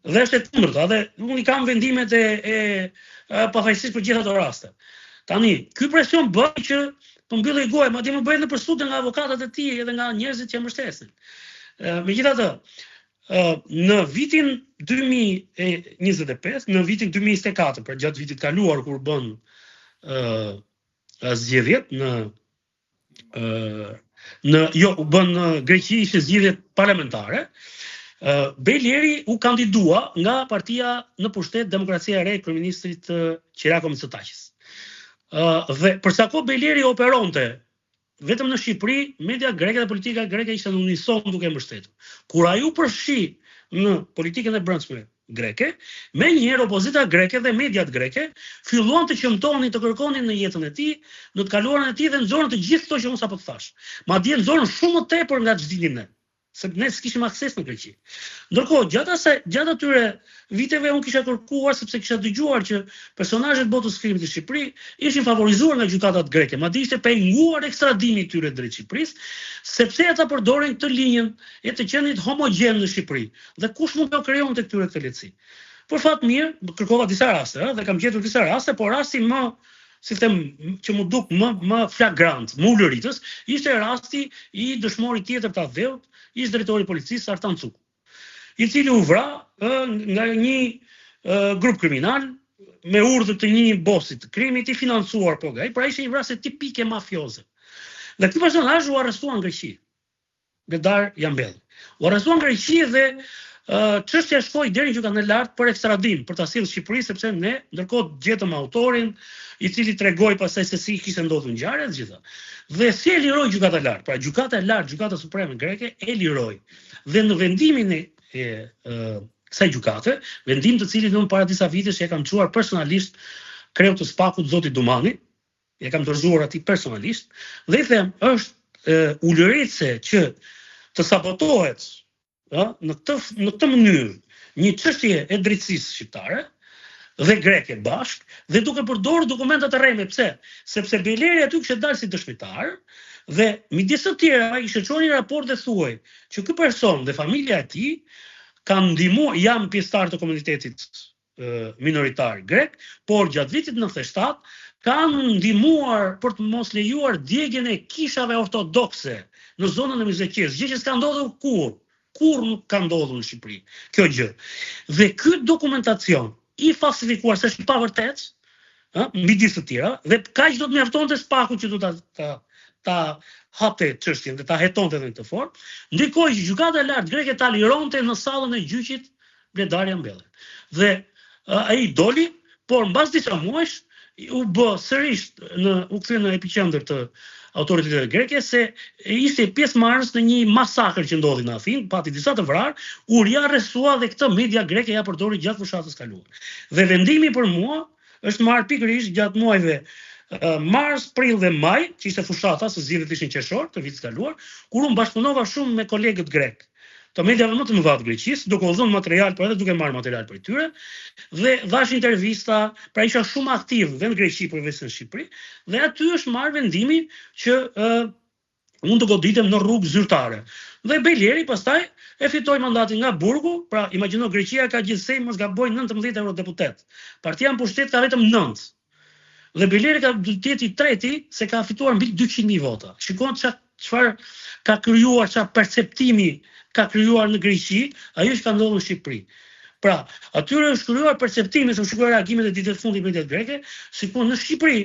Dhe është e kundërta, dhe unë i kam vendimet e pafajësisë për gjitha ato raste. Tani, ky presion bën që po mbyllej goja, madje më bëhet në përsutje nga avokatët e tij edhe nga njerëzit që mbështesin. Megjithatë, në vitin 2025, në vitin 2024, për gjatë vitit kaluar kur bën zgjedhjet bën Greqi ishte zgjedhjet parlamentare, Bejleri u kandidua nga partia në pushtet Demokracia e Re e kryeministrit Qiriako Mitsotakis. Dhe përsa kohë Bejleri operonte vetëm në Shqipëri, media greke dhe politika greke ishte në unison duke mbështetur. Kur ai u përfshi në politikën e brendshme greke, menjëherë opozita greke dhe mediat greke filluan të qëmtonin, të kërkonin në jetën e tij, në të kaluarën e tij dhe nxorën të gjithë këto që unë sapo thash. Madje nxorën shumë më tepër nga ç'dinim ne. se ne s'kishim akses në Greqi. Ndërkohë, gjatë atyre viteve unë kisha kërkuar sepse kisha dëgjuar që personazhet botës filmit në Shqipëri ishin favorizuar nga gjykatat greke, madje ishte penguar ekstradimi i tyre drejt Shqipërisë, sepse ata përdorin këtë linjën e të qenit homogjen në Shqipëri. Dhe kush mund të krijonte këtyre këtë lehtësi? Por fat mirë, kërkova disa raste, dhe kam gjetur disa raste, por rasti më si them që më duk më flagrant, më ulëritës, ishte rasti i dëshmorit tjetër të Adheut, ish drejtori i policisë Artan Cuku, i cili u vra nga një grup kriminal me urdhër të një bosit të krimit i financuar pra ishte një vrasje tipike mafioze. Dhe ky personazh u arrestuan në Greqi. Bedar Jambelli. U arrestuan në Greqi dhe çështja shkoi deri në gjykatën e lartë për ekstradim, për ta sjellë në Shqipëri, sepse ne ndërkohë gjetëm autorin i cili tregoi pastaj se si kishte ndodhur ngjarja e gjitha. Dhe si e liroi gjykata e lartë? Pra gjykata e lartë, gjykata supreme greke e liroi. Dhe në vendimin e kësaj gjykate, vendim të cilit unë para disa vitesh e kam çuar personalisht kreut të Spakut zoti Dumani, e kam dorëzuar atij personalisht, dhe i them, është ulëritse që të sabotohet në këtë mënyrë një çështje e drejtësisë shqiptare dhe greke bashk, dhe duke përdorur dokumenta të rreme. Pse? Sepse Beleri aty kishte dalë si dëshmitar dhe midis të tjera i shëçoi një raport dhe thuaj që ky person dhe familja e tij kanë ndihmuar, janë pjesëtar të komunitetit minoritar grek, por gjatë vitit 97 kanë ndihmuar për të mos lejuar djegjen e kishave ortodokse në zonën e Mizekës, gjë që s'ka ndodhur kur nuk ka ndodhur në Shqipëri kjo gjë. Dhe ky dokumentacion i falsifikuar se është pa vërtet, midis të tjera, dhe kaq do të mjaftonte Spaku që do ta hapte çështjen dhe ta hetonte në këtë formë, ndërkohë që gjykata e lartë greke ta lironte në sallën e gjyqit Bedar Jambelli. Dhe ai doli, por mbas disa muajsh u bë sërish u kthye në epiqendër të autoritetet greke se ishte pjesëmarrës në një masakër që ndodhi në Athinë, pati disa të vrarë, u riarrestua dhe këtë media greke ja përdori gjatë fushatës kaluar. Dhe vendimi për mua është marrë pikërisht gjatë muajve mars, prill dhe maj, që ishte fushata, se zgjedhjet ishin qershor të vitit kaluar, kur unë bashkëpunova shumë me kolegët grek të mediave më të mëdha të Greqisë, duke u dhënë material, por edhe duke marrë material për tyre, dhe dhash intervista, pra isha shumë aktiv dhe në Greqi përveç në Shqipëri, dhe aty është marrë vendimi që unë të goditem në rrugë zyrtare. Dhe Beleri pastaj e fitoi mandatin nga burgu, pra imagjino Greqia ka gjithsej mos gaboj 19 eurodeputet. Partia në pushtet ka vetëm 9. Dhe Beleri ka jetë i treti se ka fituar mbi 200.000 vota. Shikoni çfarë ka krijuar, çfarë perceptimi ka krijuar në Greqi, ajo që ka ndodhur në Shqipëri. Pra, atyre është krijuar perceptimi, se shikoj reagimet e ditës fundit të mediat greke, sikur në Shqipëri,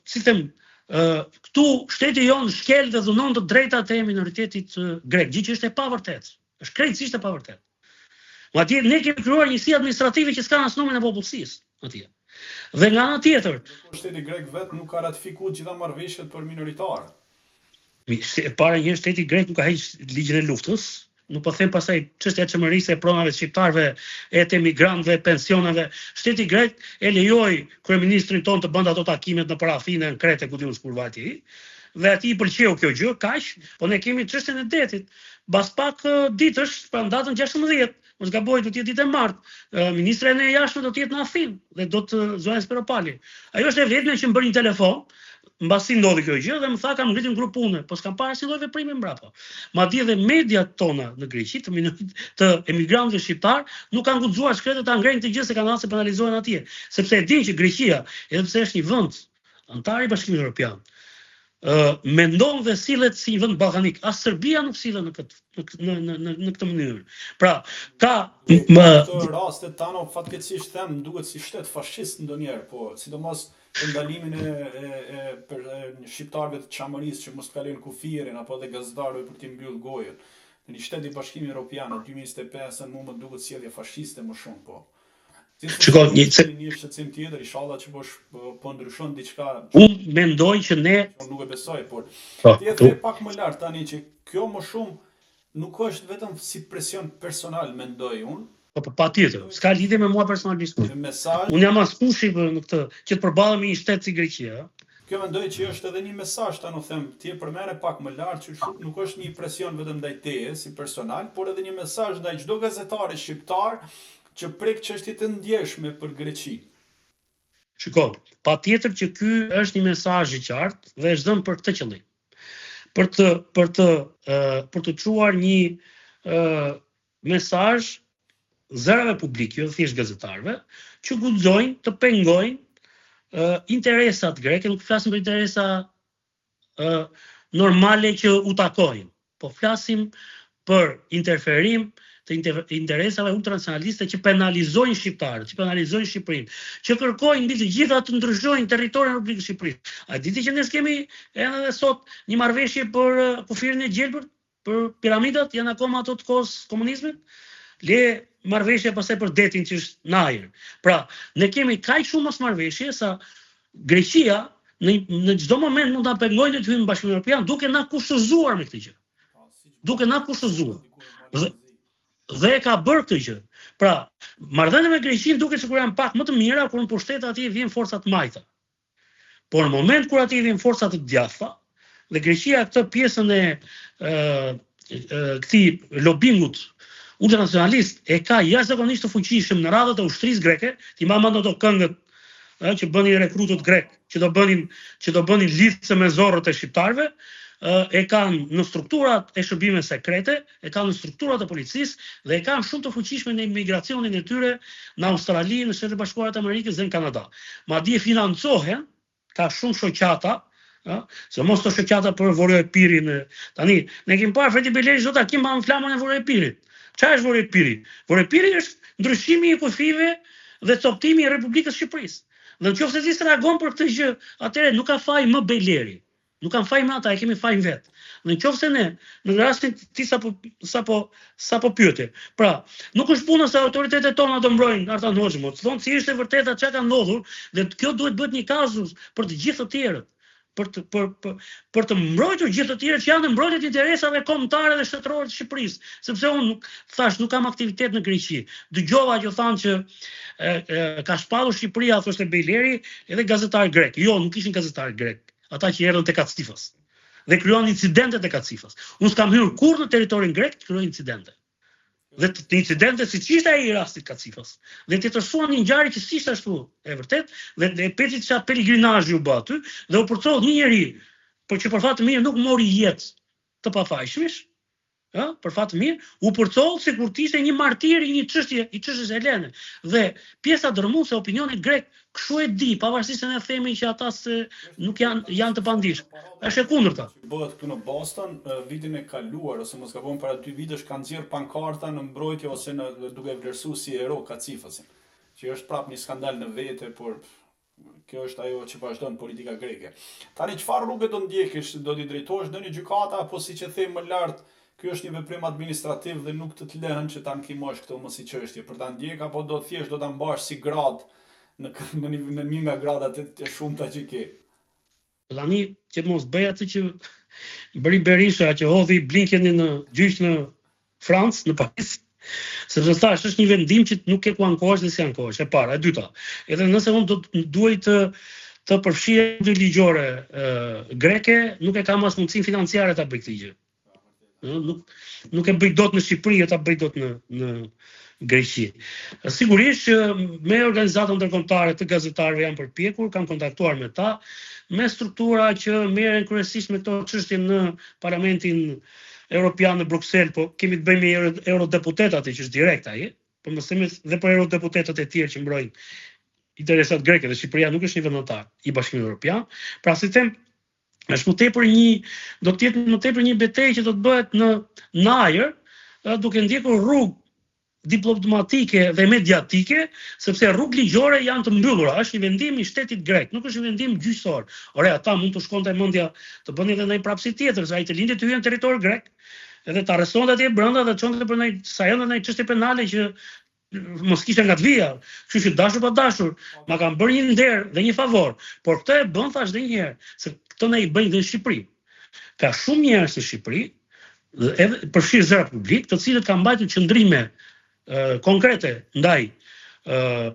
si them, këtu shteti jonë shkel dhe dhunon të drejtat e minoritetit grek, gjë që është e pavërtet. Është krejtësisht e pavërtet. Madje ne kemi krijuar një si administrative që s'kan as numrin e popullsisë atje. Dhe nga ana tjetër, shteti grek vetë nuk ka ratifikuar gjitha marrëveshjet për minoritarë. Para një shteti grek nuk ka heq ligjin e luftës, nuk po them pastaj çështja e çmërisë e pronave të shqiptarëve, e të emigrantëve, pensioneve. Shteti grek e lejoi kryeministrin ton të bënte ato takimet në Parafinë, në Kretë, ku diun kur vati. Dhe atij i pëlqeu kjo gjë, kaq, po ne kemi çështjen e detit. Bas pak ditësh, pra datën 16, mos gaboj, do të jetë ditë e martë, ministra e jashtme do të jetë në Athinë dhe do të Zoja Speropali. Ajo është e vetme që më bëri një telefon, mbasi ndodhi kjo gjë dhe më tha kam ngritur grup pune, po s'kam parë asnjë lloj veprimi mbrapa. Madje edhe mediat tona në Greqi të emigrantëve shqiptar nuk kanë guxuar shkretë ta ngrenë këtë gjë se kanë ardhur të penalizohen atje, sepse e dinë që Greqia, edhe pse është një vend antar i Bashkimit Evropian, mendon dhe sillet si një vend ballkanik. As Serbia nuk sillet në këtë mënyrë. Pra, ka Këto raste tano fatkeqësisht them duket si shtet fashist ndonjëherë, po sidomos për ndalimin e shqiptarëve të çamërisë që mos kalojnë kufirin apo dhe gazetarëve për t'i mbyllë gojën. Në një shtet i Bashkimit Evropian në 2025 mua më duket sjellje fashiste më shumë, po. Shikoj, një shqetësim tjetër, inshallah që po ndryshon diçka. Unë mendoj që ne nuk e besoj, por tjetër pak më lart tani që kjo më shumë nuk është vetëm si presion personal, mendoj unë. Po patjetër, s'ka lidhje me mua personalisht. Mesazh. Unë jam askushi në këtë që të përballem me një shtet si Greqia. Kjo mendoj që është edhe një mesazh, ta them, ti e përmend pak më lart që nuk është një presion vetëm ndaj teje si personal, por edhe një mesazh ndaj çdo gazetari shqiptar që prek çështje të ndjeshme për Greqi. Shiko, patjetër që ky është një mesazh i qartë dhe është dhënë për këtë qëllim. Për të çuar një mesazh zërave publik, jo thjesht gazetarëve, që guxojnë të pengojnë interesat greke, nuk flasim për interesa normale që u takojnë, po flasim për interferim të interesave ultranacionaliste që penalizojnë shqiptarët, që penalizojnë Shqipërinë, që kërkojnë mbi të gjitha të ndryshojnë territorin e Republikës së Shqipërisë. A diti që ne kemi edhe sot një marrëveshje për kufirin e gjelbërt, për piramidat, janë akoma ato të kohës komunizmit? Le marrëveshje pastaj për detin që është në ajër. Pra, ne kemi kaq shumë mos marrëveshje sa Greqia në çdo moment mund ta pengojë të hyjë në Bashkimin Evropian duke na kushtëzuar me këtë gjë. Duke na kushtëzuar. Dhe e ka bërë këtë gjë. Pra, marrëdhënia me Greqinë duket sikur janë pak më të mira kur në pushtet atje vjen forca të majta. Por në moment kur atje vjen forca të djathta dhe Greqia këtë pjesën e këtij lobingut ultranacionalist e ka jashtëzakonisht të fuqishëm në radhët e ushtrisë greke, ti mbaj mend ato këngët që bënin rekrutët grek, që do bënin lidhse me zorrët e shqiptarëve, e kanë në strukturat e shërbimeve sekrete, e kanë në strukturat e policisë dhe e kanë shumë të fuqishme në imigracionin e tyre në Australi, në Shtetet e Bashkuara të Amerikës dhe në Kanada. Madje financohen, ka shumë shoqata, se mos të shoqata për Vorojepirin. Tani, ne kemi parë Fredi Beleri çdo takim mban flamën e Vorojepirit. Çfarë është Vorojepiri? Vorojepiri është ndryshimi i kufive dhe coptimi i Republikës Shqipërisë. Dhe nëse ti reagon për këtë gjë, atëherë nuk ka faj më Beleri. Nuk kanë faj më ata, e kemi fajin vet. Nëse ne, në rastin ti sapo pyete. Pra, nuk është puna se autoritetet tona do mbrojnë Artan Hoxhën, thonë si është e vërteta çka ka ndodhur dhe kjo duhet bëhet një kazus për të gjithë të tjerët. Për të mbrojtur gjithë të tjerët që janë mbrojtjet e interesave kombëtare dhe shtetërore të Shqipërisë, sepse unë nuk kam aktivitet në Greqi. Dëgjova që thanë që ka shpallur Shqipëria, thoshte Beleri, edhe gazetar grek. Jo, nuk ishin gazetar grek, ata që erdhën tek Kacifas dhe krijuan incidente tek Kacifas. Unë s'kam hyrë kurrë në territorin grek të krijoj incidente. Dhe të incidente siç ishte ai rasti i Kacifas. Dhe të tërsuan një ngjarje që s'ishte ashtu e vërtet, dhe e peti çfarë peligrinazhi u bë aty dhe u përcol një njerëz, por që për fat të mirë nuk mori jetë të pafajshmish, për fat të mirë, u përcol sikur të ishte një martir i një çështje, i çështjes helene. Dhe pjesa dërmuese e opinionit grek, kshu e di, pavarësisht se ne themi që ata nuk janë të pandishëm. Është e kundërta. Bëhet këtu në Boston, vitin e kaluar ose mos gabon para 2 vitesh kanë nxjerr pankarta në mbrojtje ose duke vlerësuar si hero Kacifasin, që është prapë një skandal në vete, por kjo është ajo që vazhdon politika greke. Tani çfarë rrugë do ndjekësh, do t'i drejtohesh në një gjykata apo siç e them më lart, ky është një veprim administrativ dhe nuk të lehen që ta ankimosh këtë mos i çështje për ta ndjek apo do thjesht do ta mbash si grad në një nga gradat e shumta që ke. Tani që mos bëj atë që bëri Berisha që hodhi Blinkenin në gjyq në Francë, në Paris. Sepse thash është një vendim që nuk ke ku ankohesh dhe si ankohesh, e para, e dyta. Edhe nëse unë duhet të përfshihet në ligjore greke, nuk e kam as mundësinë financiare ta bëj këtë gjë. Nuk e bëj dot në Shqipëri, ta bëj dot në Greqi. Sigurisht që me organizatën ndërkombëtare të gazetarëve janë përpjekur, kam kontaktuar me ta, me struktura që merren kryesisht me këto çështje në Parlamentin Evropian në Bruksel, po kemi të bëjmë me eurodeputetat që është direkt ai, por mos themi dhe për eurodeputetët e tjerë që mbrojnë interesat greke dhe Shqipëria nuk është një vendotar i Bashkimit Evropian. Pra si them, është do të jetë më tepër një betejë që do të bëhet në ajër, duke ndjekur rrugë diplomatike dhe mediatike, sepse rrugë ligjore janë të mbyllura. Është një vendim i shtetit grek, nuk është një vendim gjyqësor. Ore, ata mund të shkonte mendja të bënin edhe ndonjë prapësi tjetër, se ai të lindë të hyjë në territor grek, edhe të arrestonte atje brenda dhe të çonte për ndonjë çështje penale që mos kishte nga të vija. Kështu që dashur pa dashur, ma kanë bërë një nder dhe një favor, por këtë e bën thash edhe një herë, se këtë ne i bëjnë dhe në Shqipëri. Ka shumë njerëz në Shqipëri, edhe përfshirë zëra publik, të cilët kanë mbajtur qëndrime konkrete ndaj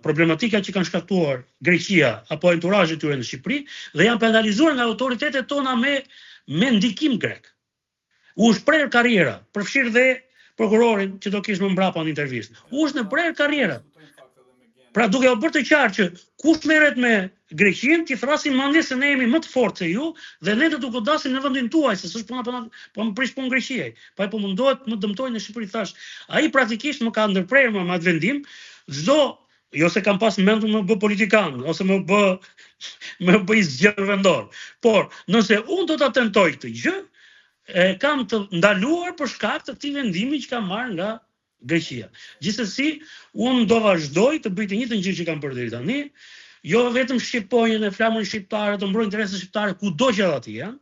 problematika që kanë shkaktuar Greqia apo enturazhi i tyre në Shqipëri dhe janë penalizuar nga autoritetet tona me ndikim grek. U është prerë karriera, përfshirë dhe prokurorin që do kishte më mbrapa në intervistë. U është në prerë karriera. Pra duke u bërë të qartë që kush merret me Greqinë, ti thrasim mendje se ne jemi më të fortë se ju dhe ne do t'u godasim në vendin tuaj, se s'është puna po më prish punë Greqiaj. Pa po mundohet më dëmtojnë në Shqipëri thash. Ai praktikisht më ka ndërprerë më atë vendim, çdo jo se kam pas mendur më bë politikan ose më bë zgjedhër vendor. Por nëse unë do ta tentoj këtë gjë, kam të ndaluar për shkak të këtij vendimi që kam marrë nga Greqia. Gjithsesi, unë do vazhdoj të bëj të njëjtën gjë që kam bërë deri tani, jo vetëm shqipponjën e flamurin shqiptare, të mbroj interesat shqiptare kudo që ati janë,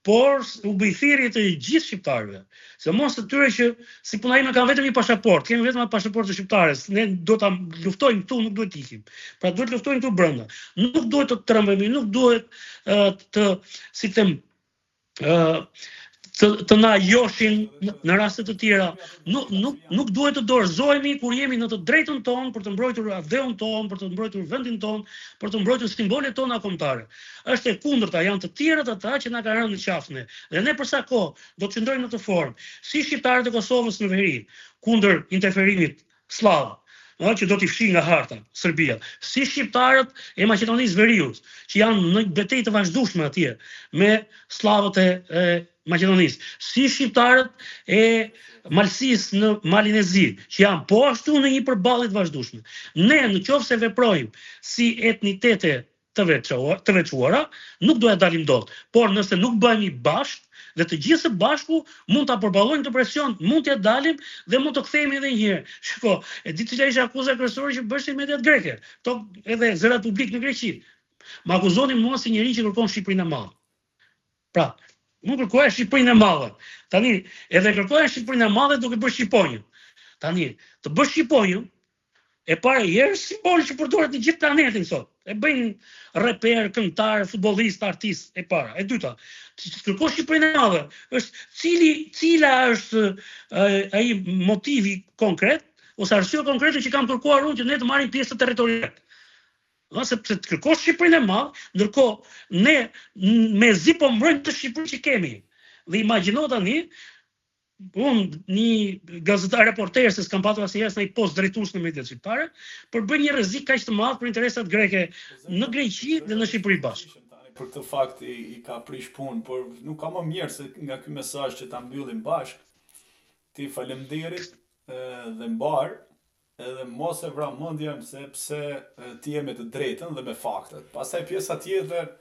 por u bëj thirrje të gjithë shqiptarëve. Se mos të tyre që si puna ime kanë vetëm një pasaportë, kemi vetëm atë pasaportë shqiptare, ne do ta luftojmë këtu, nuk duhet të ikim. Pra duhet të luftojmë këtu brenda. Nuk duhet të trembemi, nuk duhet të si them të na joshin në raste të tjera. Nuk duhet të dorëzohemi kur jemi në të drejtën tonë për të mbrojtur avdeun tonë, për të mbrojtur vendin tonë, për të mbrojtur simbolet tona kombëtare. Është e kundërta, janë të tjerët ata që na kanë rënë në qafën. Dhe ne për sa kohë do të qëndrojmë në të formë, si shqiptarët e Kosovës në veri, kundër interferimit slav, që do t'i fshi nga harta Serbia, si shqiptarët e Maqedonisë Veriut, që janë në betejë të vazhdueshme atje me slavët e Maqedonisë, si shqiptarët e Malësisë në Malinezi, që janë po ashtu në një përballje të vazhdueshme. Ne nëse veprojmë si etnitete të veçuara, nuk do të dalim dot, por nëse nuk bëhemi bashkë dhe të gjithë së bashku mund ta përballojmë të presion, mund t'ja dalim dhe mund të kthehemi edhe një herë. Shiko, e di cila ishte akuza kryesore që bëshin mediat greke, to edhe zërat publik në Greqi. Më akuzonin mua si njëri që kërkon Shqipërinë e madhe. Pra, unë kërkoja Shqipërinë e madhe. Tani, edhe kërkoja Shqipërinë e madhe duke bërë shqiponjën. Tani, të bësh shqiponjën, e para herë simbol që përdoret në gjithë planetin sot. E bëjnë reper, këngëtar, futbollist, artist, e para. E dyta, të kërkosh Shqipërinë e madhe, është cila është ai motivi konkret ose arsye konkrete që kam kërkuar unë që ne të marrim pjesë të territoriale. Sepse të kërkosh Shqipërinë e madhe, ndërkohë ne mezi po mbrojmë të Shqipërinë që kemi. Dhe imagjino tani, unë një gazetar reporter se s'kam patur asnjëherë në një post drejtues në mediat shqiptare, për bërë një rrezik kaq të madh për interesat greke në Greqi dhe në Shqipëri bashkë. Për këtë fakt i ka prish punë, por nuk ka më mirë se nga ky mesazh që ta mbyllim bashkë. Ti faleminderit dhe mbar, edhe mos e vra mendjen sepse ti je me të drejtën dhe me faktet. Pastaj pjesa tjetër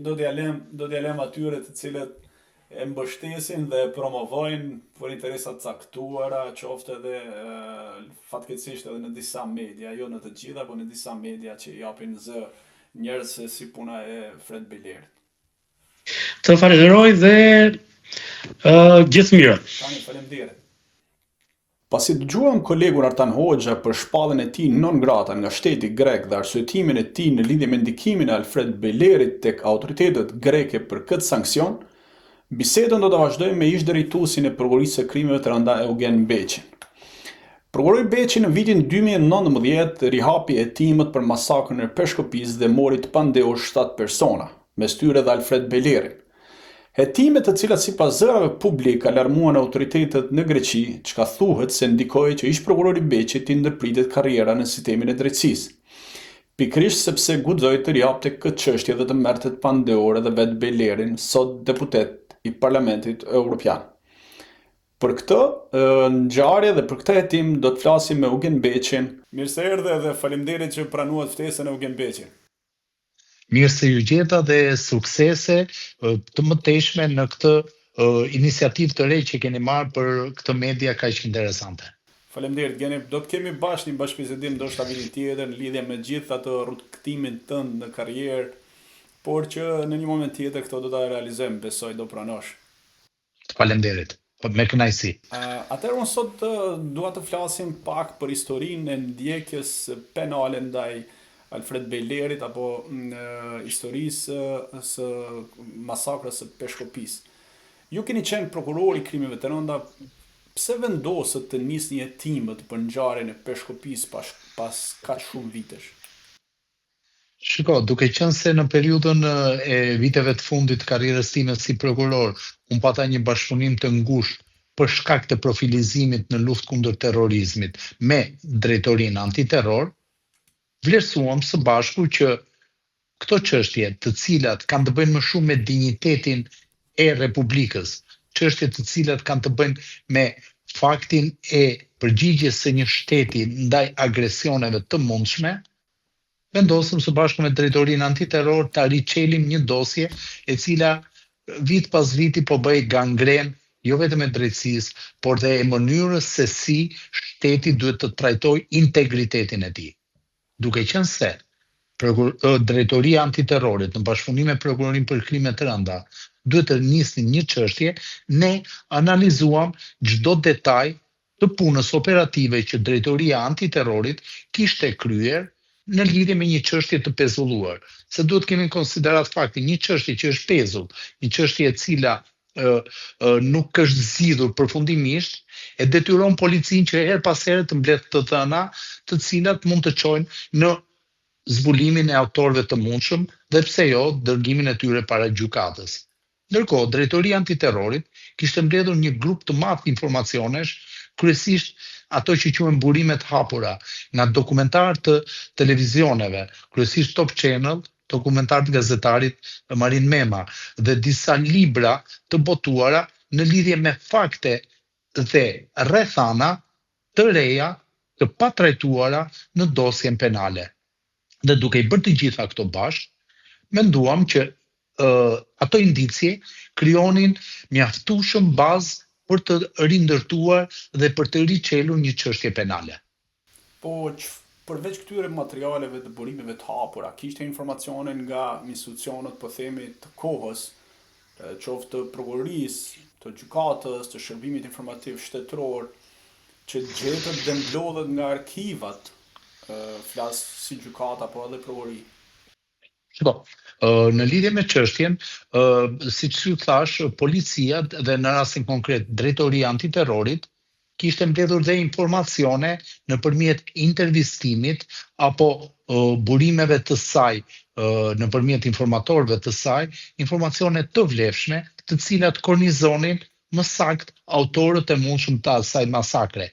do t'ja lëm atyre të cilët e mbështesin dhe promovojnë për interesat caktuara, qoftë edhe fatkeqësisht edhe në disa media, jo në të gjitha, por në disa media që japin zë njerëz si puna e Fred Belerit. Të falenderoj dhe gjithë mirë. Tani faleminderit. Pasi dëgjuam kolegun Artan Hoxha për shpalljen e tij non grata nga shteti grek dhe arsyetimin e tij në lidhje me ndikimin e Alfred Belerit tek autoritetet greke për këtë sankcion, bisedën do të vazhdojmë me ish-drejtuesin e prokurisë së krimeve të rënda Eugen Beqin. Prokurori Beqi në vitin 2019 rihapi hetimet për masakrën e Peshkopis dhe mori të pandehuar 7 persona, mes tyre dhe Alfred Belerin. Hetimet të cilat sipas zërave publik alarmuan autoritetet në Greqi, çka thuhet se ndikoi që ish prokurori Beqi të ndërpritet karriera në sistemin e drejtësisë. Pikërisht sepse guxoi të rihapte këtë çështje dhe të merrte të pandehuar edhe vet Belerin, sot deputet i Parlamentit Evropian. Për këtë ngjarje dhe për këtë hetim do të flasim me Eugen Beqin. Mirë se erdhe dhe faleminderit që pranuat ftesën e Eugen Beqi. Mirë se ju gjeta dhe suksese të mëtejshme në këtë iniciativë të re që keni marrë për këtë media kaq interesante. Faleminderit, Geni. Do të kemi bashkë një bashkëbisedim ndoshta vitin tjetër në lidhje me gjithë atë rrugtimin tënd në karrierë, por që në një moment tjetër këto do ta realizojmë, besoj do pranosh. Faleminderit. Me kënaqësi. Atëherë unë sot dua të flasim pak për historinë e ndjekjes penale ndaj Alfred Belerit apo historisë së masakrës së Peshkopis. Ju keni qenë prokuror i krimeve të rënda, pse vendosët të nisni hetimet për ngjarjen e Peshkopis pas kaq shumë vitesh? Shiko, duke qenë se në periudhën e viteve të fundit të karrierës time si prokuror, unë pata një bashkëpunim të ngushtë për shkak të profilizimit në luftë kundër terrorizmit me drejtorinë antiterror, vlerësuam së bashku që këto çështje të cilat kanë të bëjnë më shumë me dinjitetin e Republikës, çështje të cilat kanë të bëjnë me faktin e përgjigjes së një shteti ndaj agresioneve të mundshme, vendosëm së bashku me drejtorinë antiterror ta riçelim një dosje e cila vit pas viti po bëj gangren jo vetëm e drejtësisë, por dhe e mënyrës se si shteti duhet të trajtojë integritetin e tij. Duke qenë se drejtoria antiterrorit në bashkëpunim me prokurorinë për krime të rënda duhet të nisnin një çështje, ne analizuam çdo detaj të punës operative që drejtoria antiterrorit kishte kryer në lidhje me një çështje të pezulluar. Se duhet kemi në konsiderat faktin, një çështje që është pezull, një çështje e cila nuk është zgjidhur përfundimisht, e detyron policinë që her pas here të mbledh të dhëna, të cilat mund të çojnë në zbulimin e autorëve të mundshëm dhe pse jo dërgimin e tyre para gjykatës. Ndërkohë, drejtoria antiterrorit kishte mbledhur një grup të madh informacionesh, kryesisht ato që quhen burimet hapura, nga dokumentar të televizioneve, kryesisht Top Channel, dokumentar të gazetarit Marin Mema dhe disa libra të botuara në lidhje me fakte dhe rrethana të reja të patrajtuara në dosjen penale. Dhe duke i bërë të gjitha këto bashkë, menduam që ato indicie krijonin mjaftueshëm bazë për të rindërtuar dhe për të riçelur një çështje penale. Po, përveç këtyre materialeve të burimeve të hapura, kishte informacione nga institucionet, po themi, të kohës, qoftë të prokurorisë, të gjykatës, të shërbimit informativ shtetëror, që gjetët dhe mblodhet nga arkivat, flas si gjykata apo edhe prokurori. Shiko, në lidhje me çështjen, siç ju thash, policia dhe në rastin konkret drejtoria antiterrorit kishte mbledhur dhe informacione nëpërmjet intervistimit apo burimeve të saj, nëpërmjet informatorëve të saj, informacione të vlefshme, të cilat kornizonin më saktë autorët e mundshëm të asaj masakre.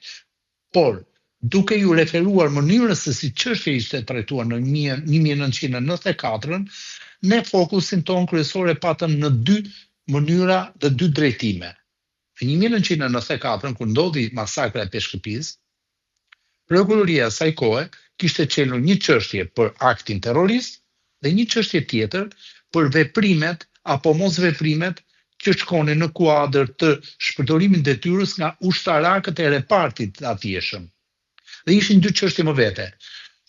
Por duke ju referuar mënyrës se si çështja ishte trajtuar në 1994, ne fokusin ton kryesor e patëm në dy mënyra dhe dy drejtime. Në 1994, kur ndodhi masakra e Peshkëpis, prokuroria asaj kohe kishte çelur një çështje për aktin terrorist dhe një çështje tjetër për veprimet apo mosveprimet që shkonin në kuadër të shpërdorimit detyrës nga ushtarakët e repartit atjeshëm. Dhe ishin dy çështje më vete.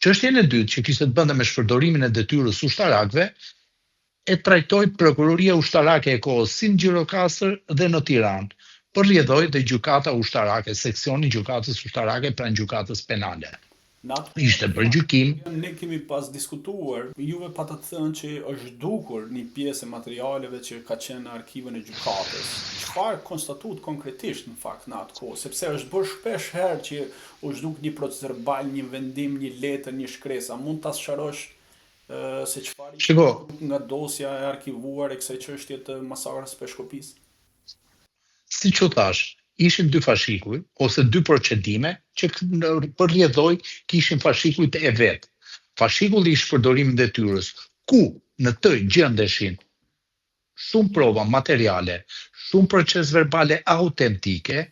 Çështjen e dytë që kishte të bënte me shpërdorimin e detyrës ushtarakëve e trajtoi prokuroria ushtarake e kohës si në Gjirokastër dhe në Tiranë, përrjedhoi dhe gjykata ushtarake, seksioni gjykatës ushtarake pranë gjykatës penale. Ishte për gjykim. Ne kemi pas diskutuar, juve pata të thënë që është dukur një pjesë e materialeve që ka qenë në arkivën e gjykatës. Çfarë konstatut konkretisht në fakt në atë kohë, sepse është bërë shpesh herë që u zhduk një proces verbal, një vendim, një letër, një shkresë. A mund ta sqarosh se çfarë nga dosja e arkivuar e kësaj çështje të masakrës së Peshkopis? Siç u thash, ishin dy fashikuj, ose dy procedime, që përrjedhoj kishin fashikujt e vetë. Fashikulli i shpërdorimit detyrës, ku në të gjendeshin shumë prova materiale, shumë proces verbale autentike,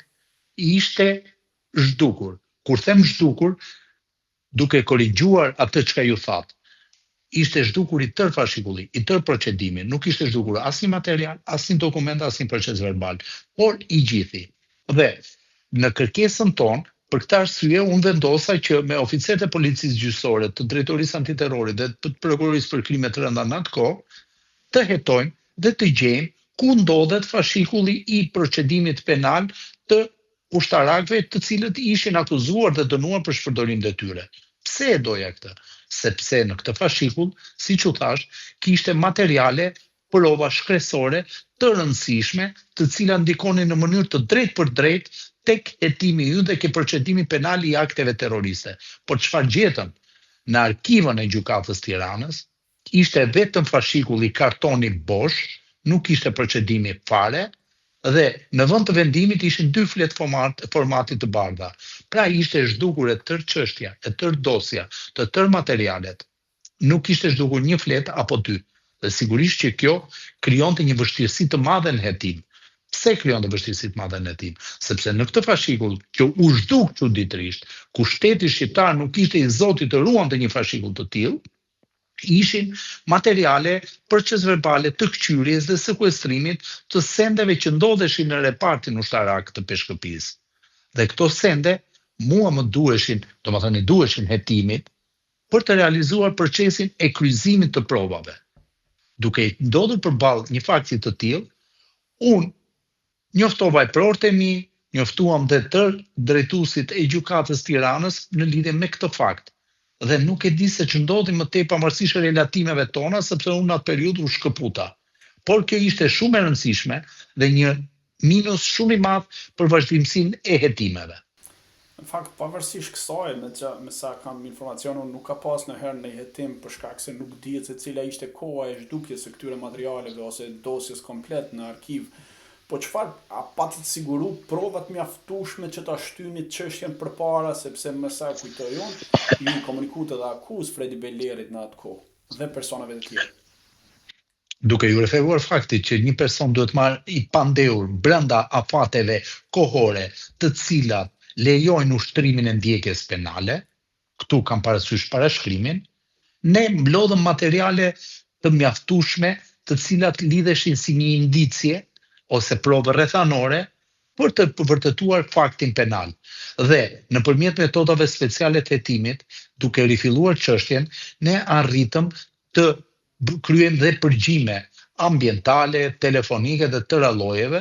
ishte zhdukur. Kur them zhdukur, duke korrigjuar atë çka ju thatë, ishte zhdukur i tërë fashikulli, i tërë procedimi, nuk ishte zhdukur asnjë material, asnjë dokument, asnjë proces verbal, por i gjithi. Dhe në kërkesën tonë, për këtë arsye unë vendosa që me oficerët e policisë gjyqësore, të drejtorisë antiterrorit dhe të prokurorisë për krime të rënda në atë kohë, të hetojmë dhe të gjejmë ku ndodhet fashikulli i procedimit penal të ushtarakëve të cilët ishin akuzuar dhe dënuar për shpërdorim detyre. Pse e doja këtë? Sepse në këtë fashikull, siç u thash, kishte materiale, prova shkresore të rëndësishme, të cilat ndikonin në mënyrë të drejtë për drejtë tek hetimi ynë dhe ke procedimi penal I akteve terroriste. Por çfarë gjetëm? Në arkivën e gjykatës Tiranës ishte vetëm fashikulli kartoni bosh, nuk ishte procedimi fare, dhe në vend të vendimit ishin 2 flet formatit të bardha. Pra ishte zhdukur e tërë çështja, e tërë dosja, të tërë materialet. Nuk ishte zhdukur një flet apo 2. Dhe sigurisht që kjo krijonte një vështirësi të madhe në hetim. Pse krijonte vështirësi të madhe në hetim? Sepse në këtë fashikull që u zhduk çuditërisht, ku shteti shqiptar nuk ishte I zotit të ruante një fashikull të tillë, ishin materiale procesverbale të këqyrjes dhe sekuestrimit të sendeve që ndodheshin në repartin ushtarak të Peshkëpisë. Dhe këto sende mua më duheshin hetimit për të realizuar procesin e kryqëzimit të provave. Duke ndodhur përballë një fakti të tillë, unë njoftova prorët e mi, njoftuam dhe tërë drejtuesit e gjykatës Tiranës në lidhje me këtë fakt. Dhe nuk e di se që ndodhi më tej pavarësisht relatimeve tona, sepse unë në atë periudhë u shkëputa. Por kjo ishte shumë e rëndësishme dhe një minus shumë I madh për vazhdimsinë e hetimeve. Në fakt, pavarësisht kësaj, me sa kam informacion, unë nuk ka pas ndonjëherë në hetim për shkak se nuk dihet se cila ishte koha e zhdukjes së këtyre materialeve ose dosjes komplet në arkiv. Po çfarë, a pati të siguru provat mjaftueshme që ta shtyni çështjen përpara, sepse më sa kujtoj unë, ju komunikut edhe akuzë Fredi Bellerit në atë kohë dhe personave të tjerë. Duke ju referuar faktit që një person duhet marrë I pandehur brenda afateve kohore të cilat lejojnë ushtrimin e ndjekjes penale, këtu kam parasysh parashkrimin, ne mblodhëm materiale të mjaftueshme të cilat lidheshin si një indicie ose provë rrethanore për të vërtetuar faktin penal. Dhe nëpërmjet metodave speciale të hetimit, duke rifilluar çështjen, ne arritëm të kryejmë dhe përgjime ambientale, telefonike dhe tëra llojeve,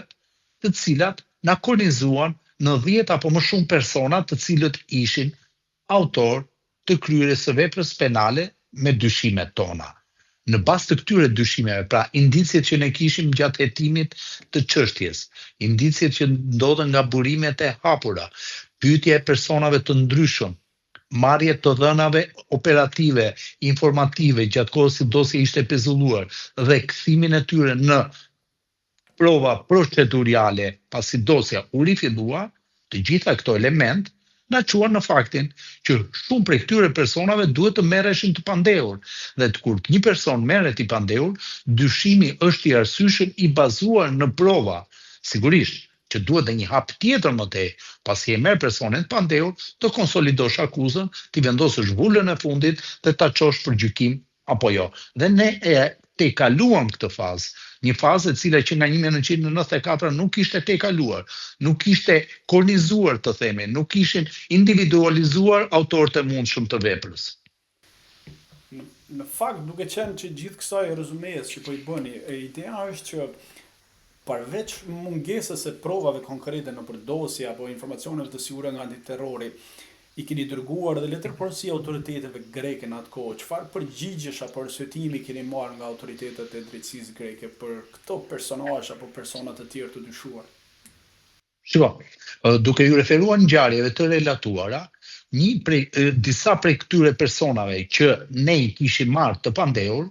të cilat na kurrizuan në 10 apo më shumë persona të cilët ishin autor të kryerjes së veprës penale me dyshimet tona. Në bazë të këtyre dyshimeve, pra indicjet që ne kishim gjatë hetimit të çështjes, indicjet që ndodhen nga burimet e hapura, pyetje e personave të ndryshëm, marrje të dhënave operative, informative gjatë kohës që dosja ishte pezulluar dhe kthimin e tyre në prova procedurale pasi dosja u rifillua, të gjitha këto element na çuan në faktin që shumë prej këtyre personave duhet të merreshin të pandehur, dhe kur një person merret I pandehur, dyshimi është I arsyeshëm I bazuar në prova. Sigurisht që duhet dhe një hap tjetër më tej, pasi e merr personin të pandehur, të konsolidosh akuzën, të vendosësh vulën e fundit dhe ta çosh për gjykim apo jo. Dhe ne te kaluam këtë fazë, një fazë e cila që nga 1994 nuk ishte te kaluar, nuk ishte kornizuar të themi, nuk ishin individualizuar autorët e mundshëm të veprës. Në fakt, duke qenë që gjithë kësaj rezumes që po I bëni, ideja është që përveç mungesës e provave konkrete në përdosje apo informacioneve të sigura nga antiterrori, I keni dërguar dhe letërporosi autoriteteve greke në atë kohë, çfarë përgjigjesh apo arsëtimi keni marrë nga autoritetet e drejtësisë greke për këto personazhe apo persona të tjerë të dyshuar? Shiko, duke ju referuar ngjarjeve të relatuara, disa prej këtyre personave që ne I kishim marrë të pandehur,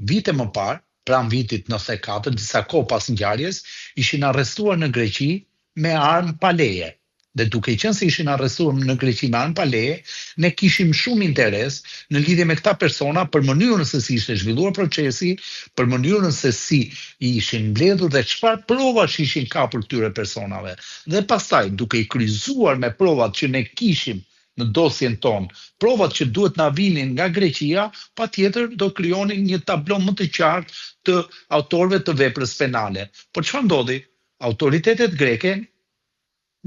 vite më parë, pranë vitit 94, disa kohë pas ngjarjes, ishin arrestuar në Greqi me armë pa leje. Dhe duke qenë se ishin arrestuar në Greqi me armë pa leje, ne kishim shumë interes në lidhje me këta persona për mënyrën se si ishte zhvilluar procesi, për mënyrën se si ishin mbledhur dhe çfarë provash ishin kapur këtyre personave. Dhe pastaj, duke I kryqëzuar me provat që ne kishim në dosjen tonë, provat që duhet na vinin nga Greqia, patjetër do krijonin një tablo më të qartë të autorëve të veprës penale. Por çfarë ndodhi? Autoritetet greke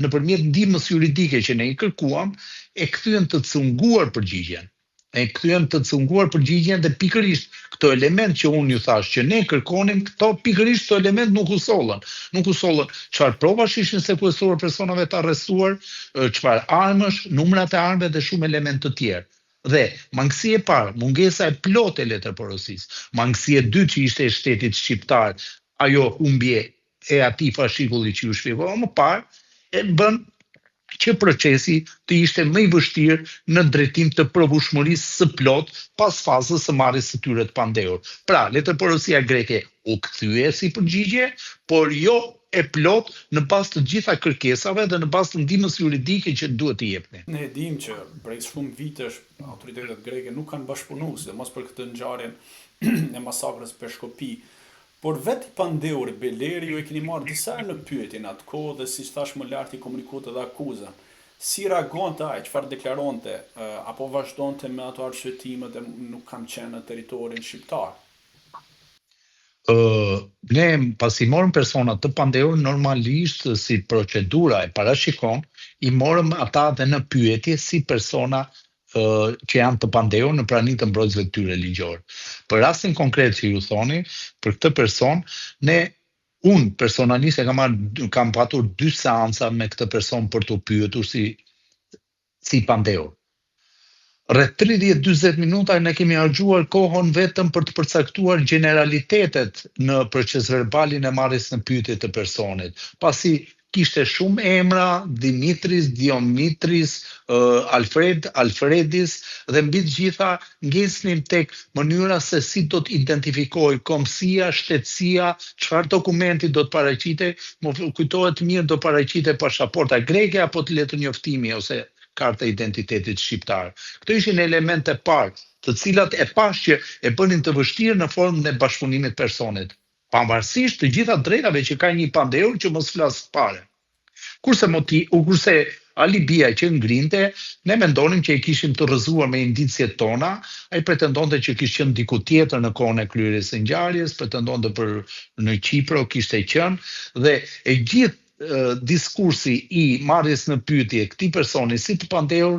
nëpërmjet ndihmës juridike që ne I kërkuam, e kthyen të cunguar përgjigjen. E kthyen të cunguar përgjigjen dhe pikërisht këto element që unë ju thash që ne kërkonim, pikërisht këto element nuk u sollën. Nuk u sollën çfarë provash ishin sekuestruar personave të arrestuar, çfarë armësh, numrat e armëve dhe shumë elementë të tjerë. Dhe mangësia e parë, mungesa e plotë e letërporosisë, mangësia e dytë që ishte e shtetit shqiptar, ajo humbje e atij fashikulli që ju shpjegova më parë, e bën që procesi të ishte më i vështirë në drejtim të provueshmërisë së plot pas fazës së marrjes së tyre të pandehur. Pra, letërporosia greke u kthye si përgjigje, por jo e plot në bazë të gjitha kërkesave dhe në bazë të ndihmës juridike që duhet t'i jepni. Ne e dim që prej shumë vitesh autoritetet greke nuk kanë bashkëpunuar, sidomos për këtë ngjarjen e masakrës për Shkopi. Por vetë i pandehur Beleri ju e keni marrë disa herë në pyetje në atë kohë dhe siç thash më lart i komunikuat edhe akuzën. Si reagonte ai, çfarë deklaronte, apo vazhdonte me ato arsyetimet e nuk kam qenë në territorin shqiptar? Ne pasi morëm persona të pandehur, normalisht si procedura e parashikon, i morëm ata dhe në pyetje si persona që janë të pandehur në prani të mbrojtësve të tyre ligjor. Për rastin konkret që ju thoni, për këtë person, unë personalisht kam patur 2 seanca me këtë person për të pyetur si pandehur. Rreth 30-40 minuta ne kemi harxuar kohën vetëm për të përcaktuar generalitetet në proces verbalin e marrjes në pyetje të personit. Pasi kishte shumë emra, Dimitris, Diomitris, Alfred, Alfredis, dhe mbi të gjitha ngesnim tek mënyra se si do të identifikoj komësia, shtetësia, çfarë dokumenti do të paraqitej, më kujtohet mirë do paraqitej pasaporta greke apo të letë njoftimi ose karta identitetit shqiptar. Këto ishin elemente parë, të cilat e pash që e bënin të vështirë në formën e bashkëpunimit personit. Pavarësisht të gjitha drejtave që ka një pandehur që mos flas fare. Kurse alibia që ngrinte, ne mendonim që e kishim të rrëzuar me indicjet tona, ai pretendonte që kishte qenë diku tjetër në kohën e kryerjes së ngjarjes, pretendonte për në Qipro kishte qenë dhe e gjithë diskursi i marrjes në pyetje këtij personi si të pandehur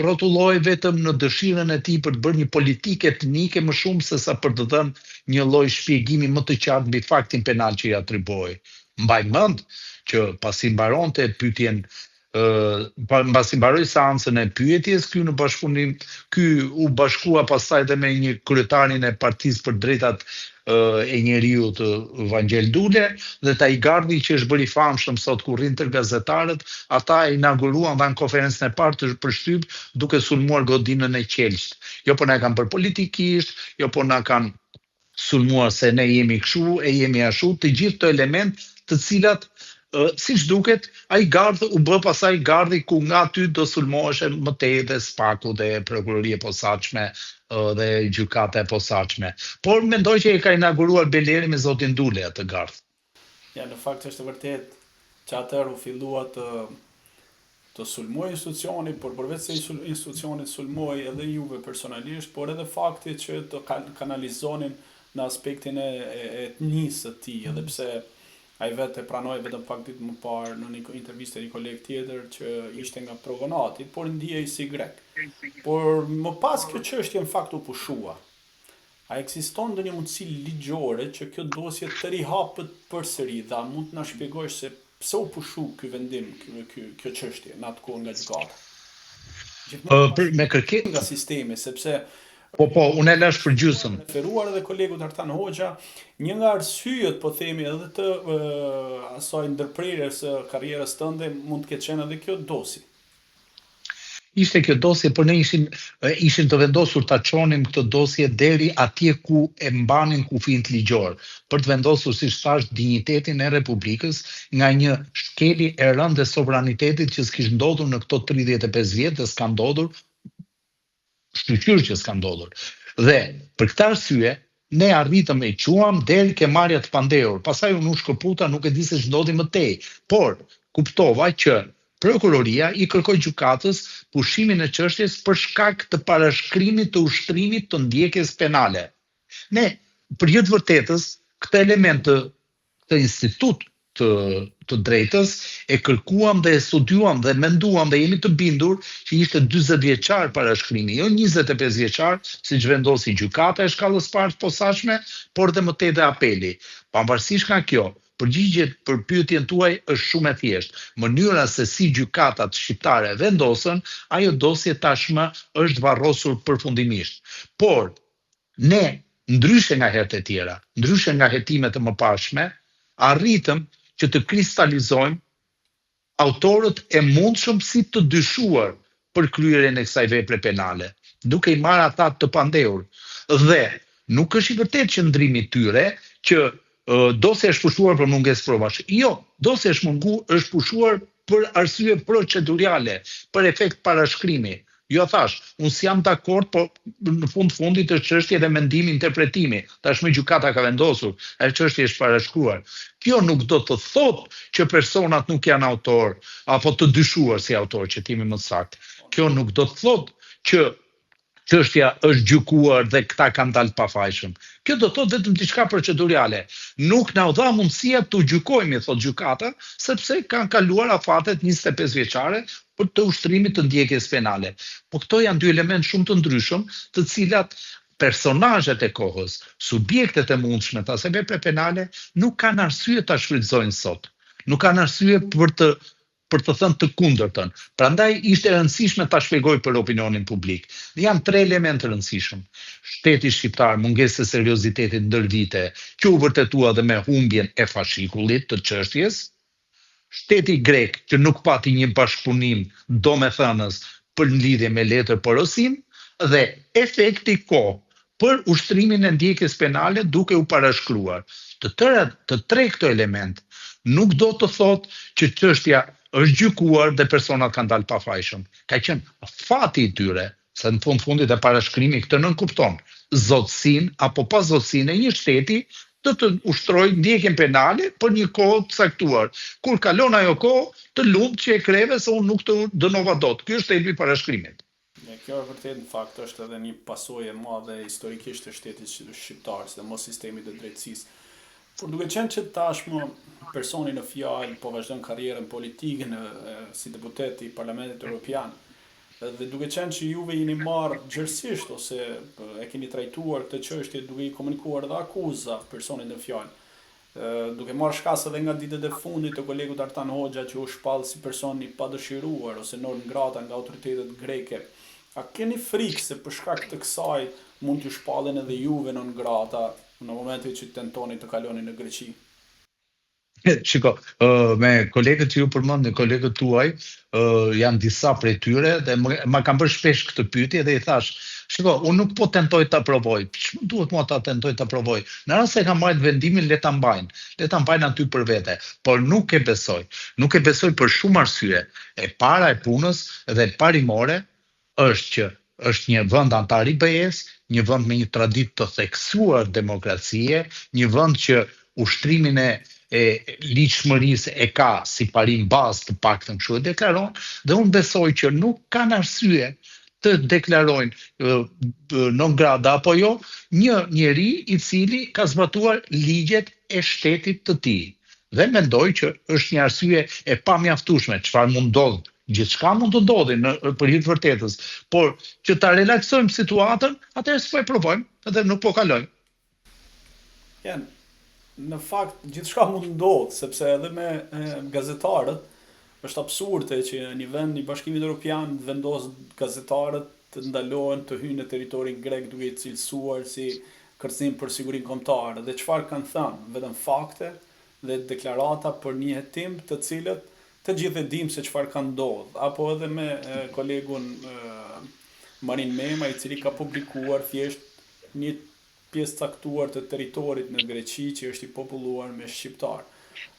rrotulloi vetëm në dëshirën e tij për të bërë një politikë etnike më shumë se sa për të dhënë një lloj shpjegimi më të qartë mbi faktin penal që i atribuoi. Mbaj mend që pasi mbaronte pyetjen mbasi mbaroi seancën e pyetjes, ky u bashkua pastaj edhe me një kryetarin e Partisë për Drejtat e Njeriut Vangel Dule dhe Taj Gardi që është bëri famshëm sot kur rrin të gazetarët, ata e inauguruan dhe në konferencën e parë të përshtyp duke sulmuar godinën e Qelqit. Jo po na kanë bërë politikisht, jo po na kanë sulmuar se ne jemi kështu, e jemi ashtu, të gjithë këto element të cilat siç duket, ai Gardi u bë pasaj Gardi ku nga aty do sulmoheshe më tej dhe Spaku dhe prokuroria e posaçme dhe gjykata e posaçme. Por mendoj që e ka inauguruar Beleri me zotin Dule atë Gardh. Ja, në fakt është vërtet që atëherë u fillua të sulmoj institucioni, por përveç se institucioni sulmoj edhe juve personalisht, por edhe fakti që të kanalizonin në aspektin e etnisë të tij, edhe pse ai vetë e pranoi vetëm pak ditë më parë në një intervistë një koleg tjetër që ishte nga Progonati, por ndihej si grek. Por më pas kjo çështje në fakt u pushua. A ekziston ndonjë mundësi ligjore që kjo dosje të rihapet përsëri dhe a mund të na shpjegosh se pse u pushu ky vendim, kjo çështje në atë kohë nga gjykata? Me kërkesë nga sistemi, sepse Po, unë e lash për gjysmë. Referuar edhe kolegu Artan Hoxha, një nga arsyet, po themi, edhe të asaj ndërprerjes së karrierës tënde mund të ketë qenë edhe kjo dosje. Ishte kjo dosje, por ne ishim të vendosur ta çonim këtë dosje deri atje ku e mbanin kufin ligjor, për të vendosur siç thash dinjitetin e Republikës nga një shkeli e rëndë e sovranitetit që s'kishte ndodhur në këto 35 vjet dhe s'ka ndodhur shtyqyr që s'ka ndodhur. Dhe për këtë arsye ne arritëm e quam deri ke marrja të pandehur. Pastaj unë u shkëputa, nuk e di se ç'ndodhi më tej, por kuptova që prokuroria i kërkoi gjykatës pushimin e çështjes për shkak të parashkrimit të ushtrimit të ndjekjes penale. Ne, për hir të vërtetës, këtë element të institut të drejtës e kërkuam dhe e studiuam dhe menduam dhe jemi të bindur që ishte 40 vjeçar parashkrimi, jo 25 vjeçar, siç vendosi gjykata e shkallës parë të posaçme, por dhe më tej dhe apeli. Pavarësisht nga kjo, përgjigjet për pyetjen tuaj është shumë e thjeshtë. Mënyra se si gjykatat shqiptare vendosën, ajo dosje tashmë është varrosur përfundimisht. Por ne, ndryshe nga herët e tjera, ndryshe nga hetimet e mëparshme, arritëm që të kristalizojmë autorët e mundshëm si të dyshuar për kryerjen e kësaj vepre penale, duke i marrë ata të pandehur. Dhe nuk është i vërtetë qëndrimi i tyre që dosja është pushuar për mungesë provash. Jo, dosja është pushuar për arsye procedurale, për efekt parashkrimi. Jo thash, unë s'jam dakord, po në fundit është çështje dhe mendimi, interpretimi. Tashmë gjykata ka vendosur, ajo çështje është parashkruar. Kjo nuk do të thotë që personat nuk janë autor apo të dyshuar si autor, që timi më saktë. Kjo nuk do të thotë që çështja është gjykuar dhe këta kanë dalë pafajshëm. Kjo do të thotë vetëm diçka procedurale. Nuk na u dha mundësia të gjykojmë, thot gjykata, sepse kanë kaluar afatet 25 vjeçare për të ushtrimit të ndjekjes penale. Po këto janë dy elementë shumë të ndryshëm, të cilat personazhet e kohës, subjektet e mundshme të asaj vepre penale nuk kanë arsye ta shfrytëzojnë sot. Nuk kanë arsye për të thënë të kundërtën. Prandaj ishte e rëndësishme ta shpjegoj për opinionin publik. Dhe janë 3 elementë të rëndësishëm. Shteti shqiptar, mungesë e seriozitetit ndër vite, që u vërtetua dhe me humbjen e fashikullit të çështjes. Shteti grek, që nuk pati një bashkëpunim domethënës për në lidhje me letër porosim, dhe efekti kohë për ushtrimin e ndjekjes penale duke u parashkruar. Të tre këto element nuk do të thotë që çështja është gjykuar dhe personat kanë dalë pafajshëm. Ka qenë fati i tyre, se në fundit e parashkrimi këtë nënkupton zotësinë apo pazotësinë e një shteti të ushtrojë ndjekjen penale për një kohë të caktuar. Kur kalon ajo kohë, të lumt që e kreve se unë nuk të dënova dot. Ky është thelbi i parashkrimit. Kjo e vërtet në fakt është edhe një pasojë e madhe historikisht të shtetit shqiptar, dhe mos sistemit të drejtësisë. Por duke qenë që tashmë personi në fjalë po vazhdon karrierën politike si deputet i Parlamentit Evropian, dhe duke qenë që juve jeni marrë gjërësisht ose e keni trajtuar këtë çështje duke i komunikuar dhe akuza personit në fjalë, duke marrë shkas edhe nga ditët e fundit të kolegut Artan Hoxha që u shpall si person i padëshiruar ose nor ngrata nga autoritetet greke, a keni frikë se për shkak të kësaj mund t'ju shpallen edhe juve nor ngrata në momentin që tentoni të kaloni në Greqi? Shiko, me kolegët që ju përmendni, kolegët tuaj, janë disa prej tyre dhe ma kam bërë shpesh këtë pyetje dhe i thash, shiko, unë nuk po tentoj ta provoj. Ç'më duhet mua ta tentoj ta provoj? Në rast se kam marrë vendimin, le ta mbajnë aty për vete, por nuk e besoj. Nuk e besoj për shumë arsye. E para e punës dhe e parimore është që është një vend antar i BE-s, një vend me një traditë të theksuar demokracie, një vend që ushtrimin e ligjshmërisë e ka si parim bazë, të paktën kështu e deklaron, dhe unë besoj që nuk kanë arsye të deklarojnë non grata apo jo një njeri i cili ka zbatuar ligjet e shtetit të tij. Dhe mendoj që është një arsye e pamjaftueshme. Çfarë mund ndodh? Gjithçka mund të ndodhi për hir të vërtetës, por që ta relaksojmë situatën, atëherë s'po e provojmë edhe nuk po kalojmë. Në fakt, gjithçka mund ndodh, sepse edhe me gazetarët është absurde që një vend i Bashkimit Evropian vendos gazetarët të ndalohen të hyjnë në territorin grek duke i cilësuar si kërcim për sigurinë kombëtare. Dhe çfarë kanë thënë? Vetëm fakte dhe deklarata për një hetim të cilët të gjithë e dim se çfarë ka ndodhur, apo edhe me kolegun Marin Mema, i cili ka publikuar thjesht një pjesë caktuar të territorit në Greqi që është i populluar me shqiptar.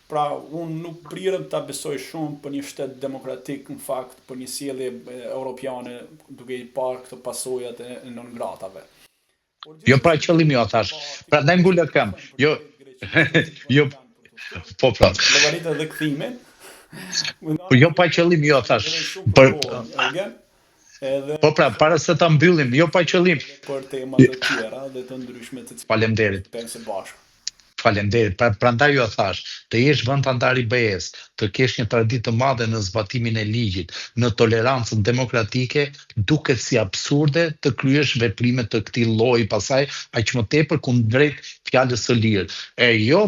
Pra, unë nuk prirem ta besoj shumë për një shtet demokratik, në fakt, për një sjellje europiane duke i parë këto pasojat e non gratave. Jo pra qëllimi jo thash. Pra ndaj ngulë këmbë. Jo po pra. Llogaritë dhe kthimin. Jo pa qëllim, jo thash. Po pra, para se ta mbyllim, jo pa qëllim. Për tema të tjera dhe të ndryshme të Faleminderit. Pensë bashkë. Faleminderit. Prandaj ju thash, të jesh vend antar i BE-s, të kesh një traditë të madhe në zbatimin e ligjit, në tolerancën demokratike, duket si absurde të kryesh veprime të këtij lloji, pastaj aq më tepër kundrejt fjalës së lirë. Jo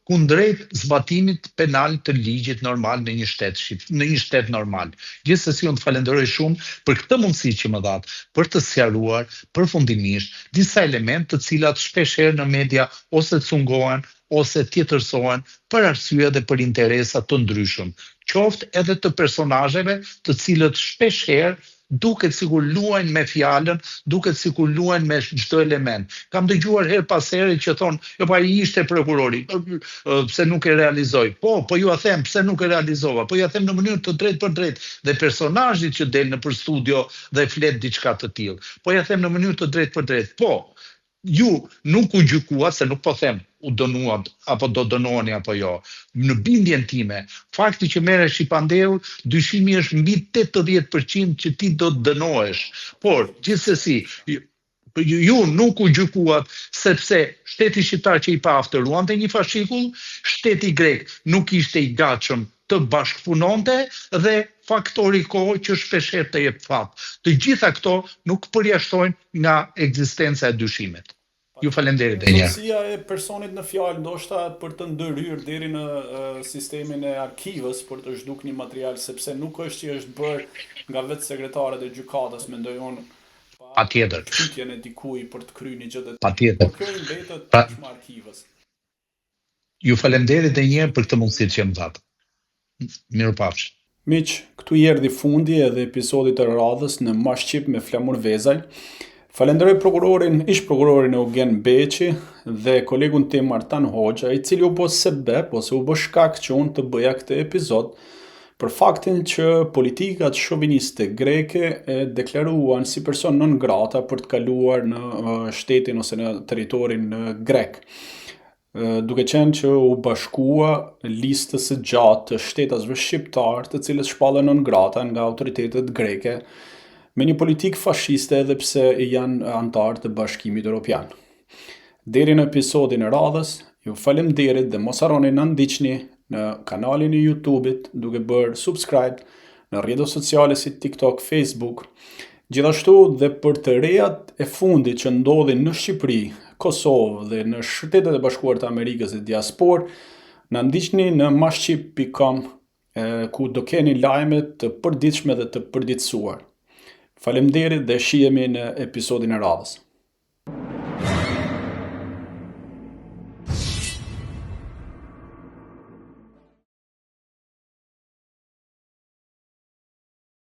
kundrejt zbatimit penal të ligjit normal në një shtet normal. Gjithsesi unë të falenderoj shumë për këtë mundësi që më dhat, për të sqaruar përfundimisht disa elementë të cilat shpeshherë në media ose cungohen ose tjetërsohen për arsye dhe për interesa të ndryshëm. qoftë edhe të personazheve të cilët shpesh herë duket sikur luajnë me fjalën, duket sikur luajnë me çdo element. Kam dëgjuar her pas here që thonë, jo pa ai ishte prokurori, pse nuk e realizoi. Po ju a them pse nuk e realizova, po ju a them në mënyrë të drejtë për drejtë dhe personazhi që del nëpër studio dhe flet diçka të tillë. Po ja them në mënyrë të drejtë për drejtë. Po, ju nuk u gjykuat, se nuk po them u dënuat apo do dënoheni apo jo. Në bindjen time, fakti që merresh Shqipandeu, dyshimi është mbi 80% që ti do të dënohesh. Por, gjithsesi, ju nuk u gjykuat sepse shteti shqiptar që i pa aftëruante një fashikull, shteti grek nuk ishte i gatshëm të bashkëpunonte dhe faktori kohë që shpeshherë të jep fat. Të gjitha këto nuk përjashtojnë nga ekzistenca e dyshimit. Ju falenderit e njerë. Përgjegjësia e personit në fjalë ndoshta për të ndërhyrë deri në sistemin e arkivës për të zhdukur një material, sepse nuk është që është bërë nga vetë sekretarët e gjykatës, mendoj unë, Patjetër. Pyetjen e dikuj për të kryer një gjë të tillë. Patjetër. Por kjo i mbetet tashmë arkivës. Ju falenderit e njerë për këtë mundësi që më dhatë. Mirupafshim. Miq, këtu i erdhi fundi edhe episodit të radhës në Mashqip me Flamur Vezaj. Falenderoj ish prokurorin Eugen Beqi dhe kolegun tim Martan Hoxha, i cili u bë sebeb ose u bë shkak që unë të bëja këtë epizod për faktin që politikat shoviniste greke e deklaruan si person non grata për të kaluar në shtetin ose në territorin grek. Duke qenë që u bashkua listës së gjatë të shtetasve shqiptar të cilët shpallen non grata nga autoritetet greke me një politikë fashiste edhe pse janë antarë të Bashkimit Evropian. Deri në episodin e radhës, ju falemnderit dhe mos harroni na ndiqni në kanalin e YouTube-it duke bërë subscribe në rrjetet sociale si TikTok, Facebook, gjithashtu dhe për të rejat e fundit që ndodhin në Shqipëri, Kosovë dhe në Shtetet e Bashkuara të Amerikës dhe diasporë, na ndiqni në mashqip.com ku do keni lajme të përditshme dhe të përditësuar. Faleminderit dhe shihemi në episodin e radhës.